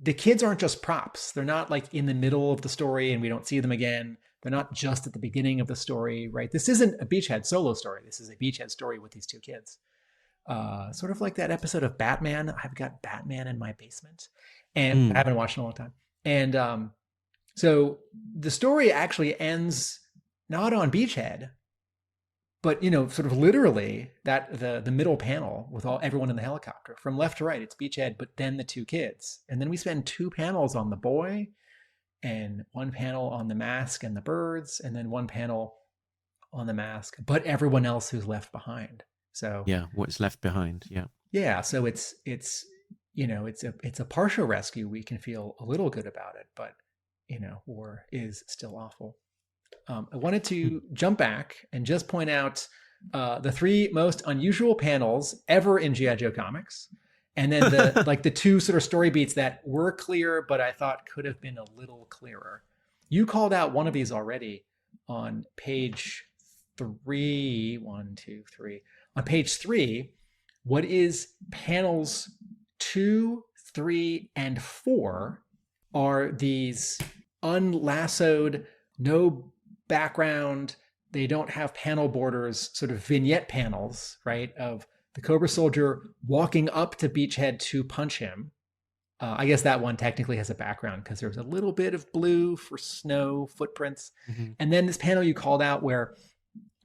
S4: the kids aren't just props. They're not like in the middle of the story and we don't see them again. They're not just at the beginning of the story, right? This isn't a Beachhead solo story. This is a Beachhead story with these two kids. Sort of like that episode of Batman. I've got Batman in my basement, and I haven't watched in a long time. And so the story actually ends not on Beachhead, but sort of literally that the middle panel with everyone in the helicopter from left to right. It's Beachhead, but then the two kids, and then we spend 2 panels on the boy, and 1 panel on the mask and the birds, and then 1 panel on the mask, but everyone else who's left behind. So
S3: yeah, what's left behind? Yeah.
S4: So it's a partial rescue. We can feel a little good about it, but war is still awful. I wanted to jump back and just point out the 3 most unusual panels ever in G.I. Joe comics, and then the 2 sort of story beats that were clear, but I thought could have been a little clearer. You called out one of these already on page 3. 1, 2, 3. On page 3, what is panels 2, 3, and 4 are these unlassoed, no background, they don't have panel borders, sort of vignette panels, right, of the Cobra soldier walking up to Beachhead to punch him. I guess that one technically has a background because there's a little bit of blue for snow footprints. And then this panel you called out where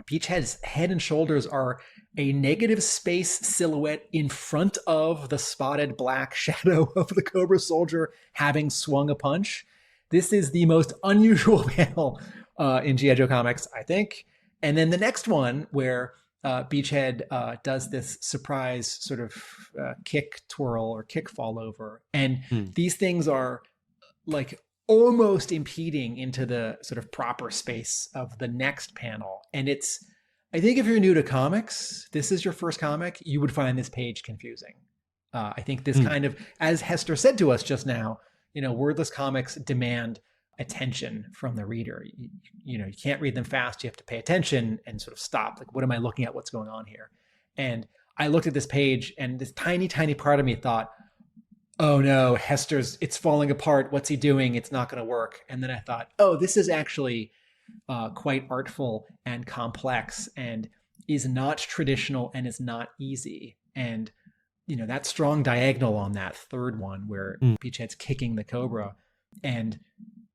S4: Beachhead's head and shoulders are a negative space silhouette in front of the spotted black shadow of the Cobra soldier having swung a punch. This is the most unusual panel in G.I. Joe comics, I think. And then the next one where Beachhead does this surprise sort of kick twirl or kick fall over. And these things are like almost impeding into the sort of proper space of the next panel. And I think if you're new to comics, this is your first comic, you would find this page confusing. I think this kind of, as Hester said to us just now, wordless comics demand attention from the reader. You can't read them fast. You have to pay attention and sort of stop. Like, what am I looking at? What's going on here? And I looked at this page and this tiny, tiny part of me thought, oh no, it's falling apart. What's he doing? It's not going to work. And then I thought, oh, this is actually quite artful and complex and is not traditional and is not easy. And, that strong diagonal on that third one where Beachhead's kicking the Cobra and,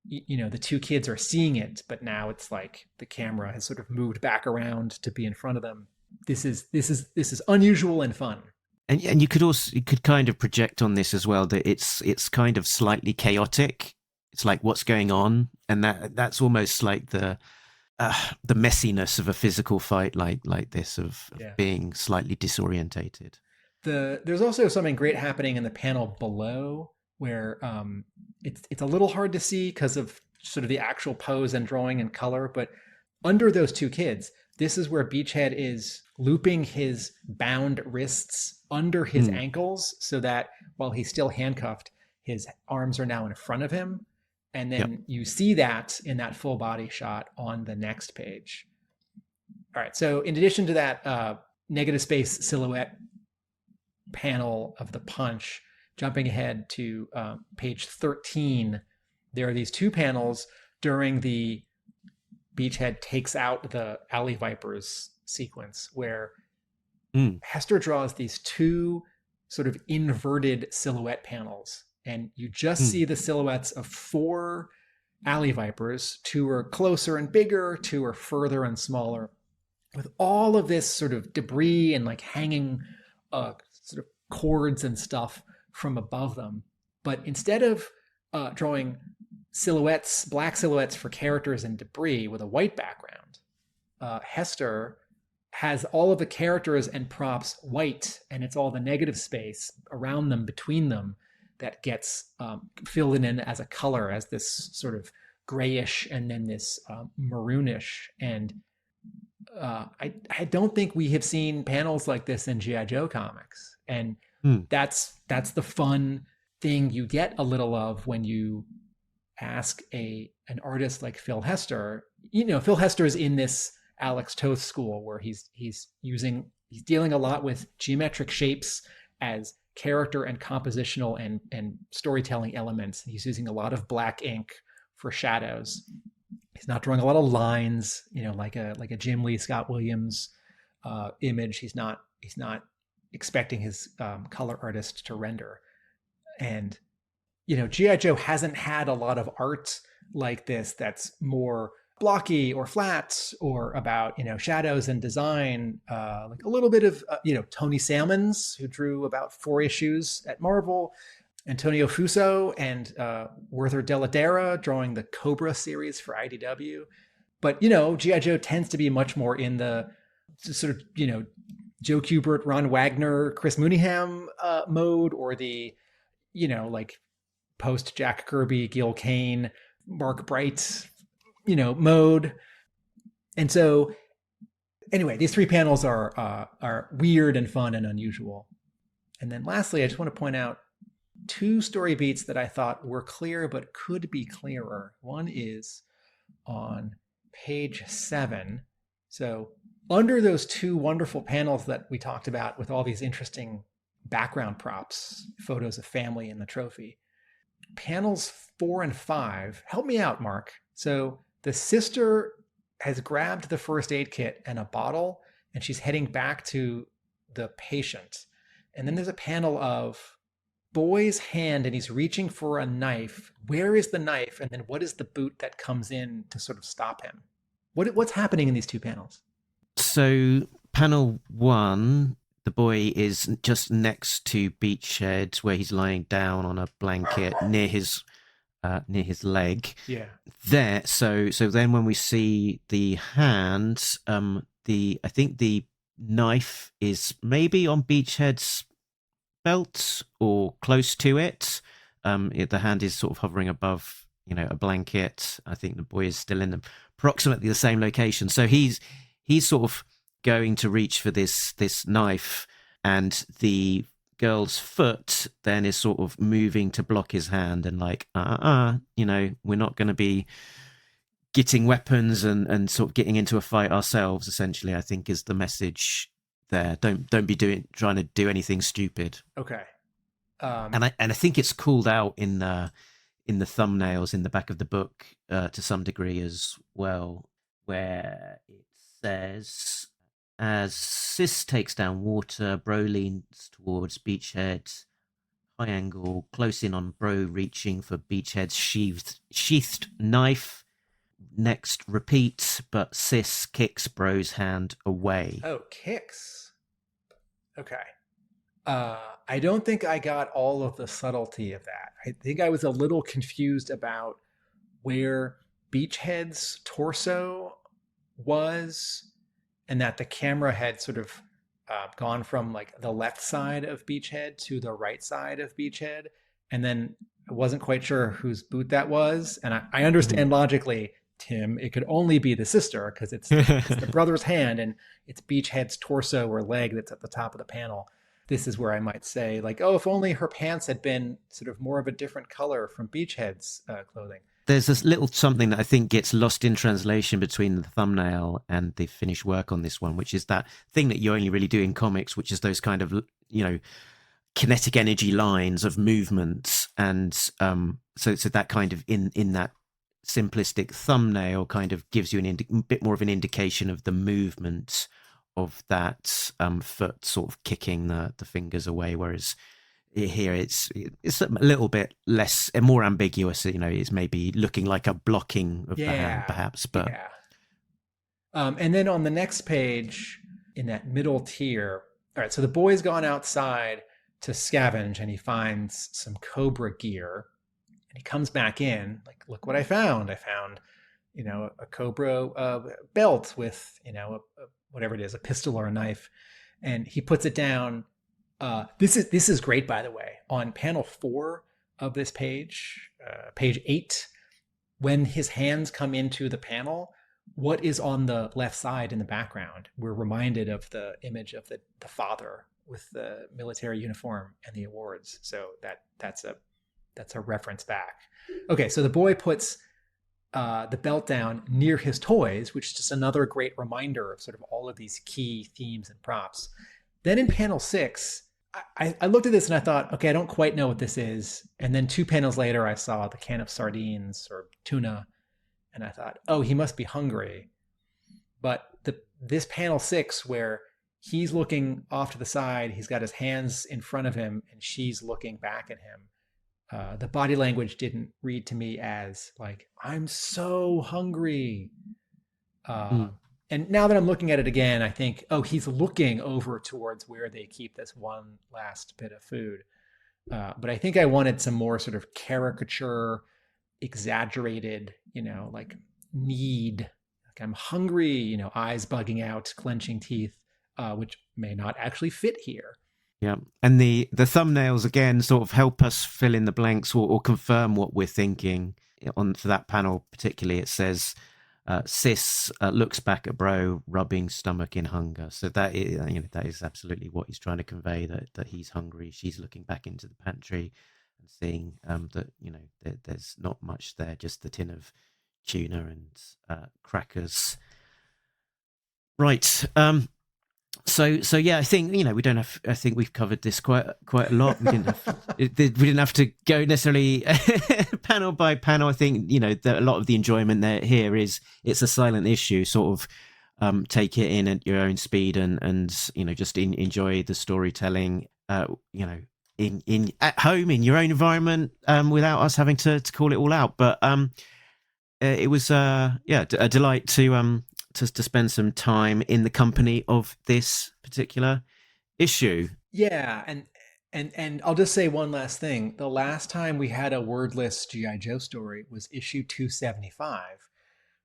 S4: the 2 kids are seeing it, but now it's like the camera has sort of moved back around to be in front of them. This is unusual and fun.
S3: And you could kind of project on this as well that it's kind of slightly chaotic. It's like what's going on, and that's almost like the messiness of a physical fight like this of being slightly disorientated.
S4: There's also something great happening in the panel below where it's a little hard to see because of sort of the actual pose and drawing and color, but under those 2 kids, this is where Beachhead is looping his bound wrists under his ankles so that while he's still handcuffed, his arms are now in front of him. And then you see that in that full body shot on the next page. All right. So in addition to that negative space silhouette panel of the punch, jumping ahead to page 13, there are these 2 panels during the Beachhead takes out the Alley Vipers sequence where Hester draws these 2 sort of inverted silhouette panels and you just see the silhouettes of 4 alley vipers. 2 are closer and bigger, 2 are further and smaller, with all of this sort of debris and like hanging sort of cords and stuff from above them. But instead of drawing silhouettes, black silhouettes for characters and debris with a white background, Hester has all of the characters and props white, and it's all the negative space around them, between them, that gets filled in as a color, as this sort of grayish and then this maroonish. And I don't think we have seen panels like this in G.I. Joe comics. And that's the fun thing you get a little of when you ask an artist like Phil Hester. You know, Phil Hester is in this Alex Toth school where he's dealing a lot with geometric shapes as character and compositional and storytelling elements. He's using a lot of black ink for shadows. He's not drawing a lot of lines, you know, like a Jim Lee Scott Williams image. He's not expecting his color artist to render. And, you know, G.I. Joe hasn't had a lot of art like this that's more blocky or flat or about, you know, shadows and design, like a little bit of, you know, Tony Salmons, who drew about 4 issues at Marvel, Antonio Fuso and Werther Deladera drawing the Cobra series for IDW. But, you know, G.I. Joe tends to be much more in the sort of, you know, Joe Kubert, Ron Wagner, Chris Mooneyham mode, or the, you know, like post Jack Kirby, Gil Kane, Mark Bright, you know, mode. And so anyway, these 3 panels are weird and fun and unusual. And then lastly, I just want to point out 2 story beats that I thought were clear but could be clearer. One is on page 7. So under those 2 wonderful panels that we talked about with all these interesting background props, photos of family and the trophy, panels 4 and 5, help me out, Mark. So the sister has grabbed the first aid kit and a bottle, and she's heading back to the patient. And then there's a panel of boy's hand, and he's reaching for a knife. Where is the knife? And then what is the boot that comes in to sort of stop him? What's happening in these 2 panels?
S3: So panel 1, the boy is just next to Beachhead, where he's lying down on a blanket near his leg.
S4: Yeah.
S3: There. So then when we see the hand, I think the knife is maybe on Beachhead's belt or close to it. The hand is sort of hovering above, you know, a blanket. I think the boy is still in approximately the same location. So he's sort of going to reach for this knife, and the girl's foot then is sort of moving to block his hand, and like, you know, we're not going to be getting weapons and sort of getting into a fight ourselves, essentially, I think is the message there. Don't be trying to do anything stupid.
S4: Okay.
S3: And I think it's called out in the thumbnails in the back of the book to some degree as well, where it says, as Sis takes down water, Bro leans towards Beachhead, high angle, close in on Bro, reaching for Beachhead's sheathed knife. Next, repeat, but Sis kicks Bro's hand away.
S4: Oh, kicks. Okay. I don't think I got all of the subtlety of that. I think I was a little confused about where Beachhead's torso was, and that the camera had sort of gone from like the left side of Beachhead to the right side of Beachhead. And then I wasn't quite sure whose boot that was. And I understand logically, Tim, it could only be the sister because it's the brother's hand and it's Beachhead's torso or leg that's at the top of the panel. This is where I might say, like, oh, if only her pants had been sort of more of a different color from Beachhead's clothing.
S3: There's this little something that I think gets lost in translation between the thumbnail and the finished work on this one, which is that thing that you only really do in comics, which is those kind of, you know, kinetic energy lines of movements. And so that kind of in that simplistic thumbnail kind of gives you a bit more of an indication of the movement of that foot sort of kicking the fingers away, whereas here it's a little bit less and more ambiguous. It's maybe looking like a blocking of the hand, perhaps. But
S4: yeah. And then on the next page, in that middle tier, all right. So the boy's gone outside to scavenge, and he finds some Cobra gear, and he comes back in like, look what I found. I found, a Cobra belt with, whatever it is, a pistol or a knife, and he puts it down. This is great, by the way. On panel 4 of this page, page 8, when his hands come into the panel, what is on the left side in the background? We're reminded of the image of the father with the military uniform and the awards. So that's a reference back. Okay, so the boy puts the belt down near his toys, which is just another great reminder of sort of all of these key themes and props. Then in panel 6, I looked at this and I thought, okay, I don't quite know what this is. And then 2 panels later, I saw the can of sardines or tuna, and I thought, oh, he must be hungry. But this panel 6, where he's looking off to the side, he's got his hands in front of him, and she's looking back at him. The body language didn't read to me as like, I'm so hungry. And now that I'm looking at it again, I think, oh, he's looking over towards where they keep this one last bit of food. But I think I wanted some more sort of caricature, exaggerated, like need, like I'm hungry, eyes bugging out, clenching teeth, which may not actually fit here.
S3: Yeah, and the thumbnails again sort of help us fill in the blanks or confirm what we're thinking. For that panel particularly, it says Sis looks back at bro, rubbing stomach in hunger. So that is absolutely what he's trying to convey, that he's hungry. She's looking back into the pantry and seeing that there's not much there, just the tin of tuna and crackers. Right. So yeah, I think we don't have. I think we've covered this quite a lot. We didn't have to go necessarily panel by panel. I think a lot of the enjoyment there here is it's a silent issue. Sort of take it in at your own speed and just enjoy the storytelling. In at home in your own environment without us having to call it all out. But it was a delight to spend some time in the company of this particular issue.
S4: Yeah, and I'll just say one last thing. The last time we had a wordless G.I. Joe story was issue 275,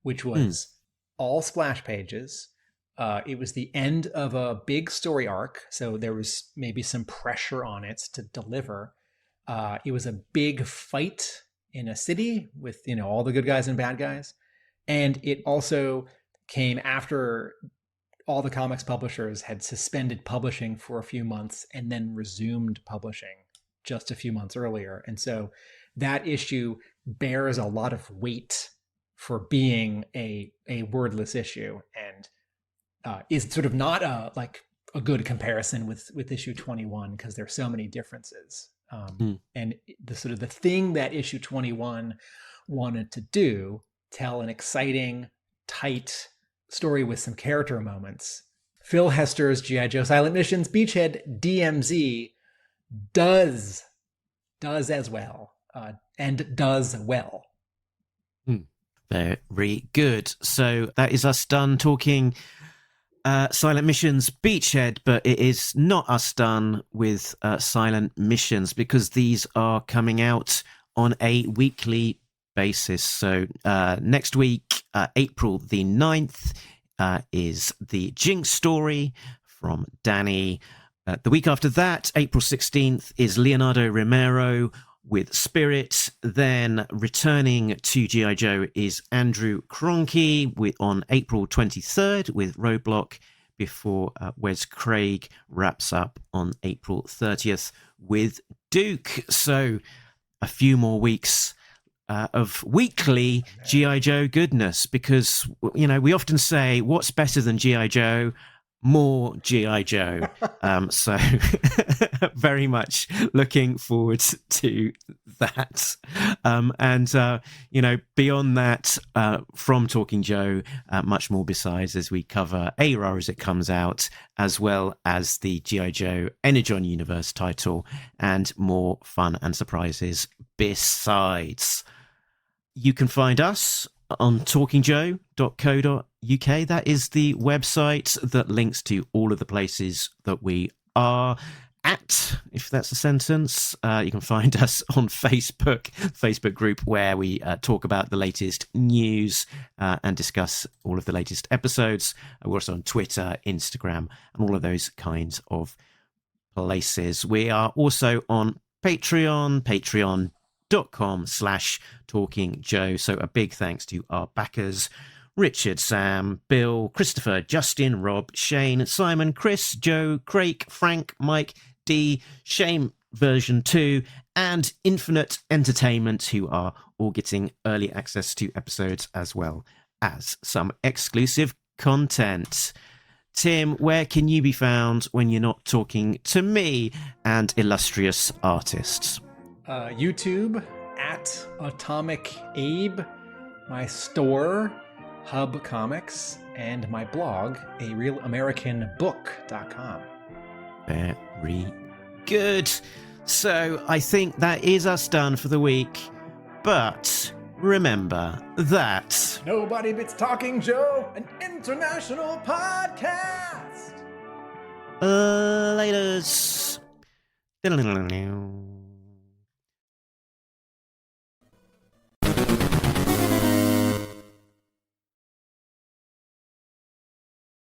S4: which was all splash pages. It was the end of a big story arc, so there was maybe some pressure on it to deliver. It was a big fight in a city with all the good guys and bad guys, and it also came after all the comics publishers had suspended publishing for a few months and then resumed publishing just a few months earlier. And so that issue bears a lot of weight for being a wordless issue, and is sort of not a good comparison with issue 21 because there's so many differences. And the sort of the thing that issue 21 wanted to do, tell an exciting, tight story with some character moments. Phil Hester's G.I. Joe Silent Missions Beachhead DMZ does as well, and does well.
S3: Very good. So that is us done talking Silent Missions Beachhead, but it is not us done with Silent Missions because these are coming out on a weekly basis. So next week, April the 9th, is the Jinx story from DANI. The week after that, April 16th, is Leonardo Romero with Spirit. Then returning to G.I. Joe is Andrew Krahnke on April 23rd with Roadblock, before Wes Craig wraps up on April 30th with Duke. So a few more weeks of weekly G.I. Joe goodness, because we often say what's better than G.I. Joe. more G.I. Joe. So very much looking forward to that. Beyond that, from Talking Joe, much more besides as we cover ARAR as it comes out, as well as the G.I. Joe Energon Universe title, and more fun and surprises besides. You can find us on talkingjoe.co.uk. That is the website that links to all of the places that we are at, if that's a sentence. You can find us on Facebook group, where we talk about the latest news and discuss all of the latest episodes. We're also on Twitter, Instagram, and all of those kinds of places. We are also on patreon.com/Talking Joe. So a big thanks to our backers: Richard, Sam, Bill, Christopher, Justin, Rob, Shane, Simon, Chris, Joe, Craig, Frank, Mike, D, Shame version 2, and Infinite Entertainment, who are all getting early access to episodes as well as some exclusive content. Tim, where can you be found when you're not talking to me and illustrious artists?
S4: YouTube at Atomic Abe, my store, Hub Comics, and my blog, arealamericanbook.com.
S3: Very good. So I think that is us done for the week. But remember that
S4: Nobody Beats Talking Joe, an international podcast.
S3: laters.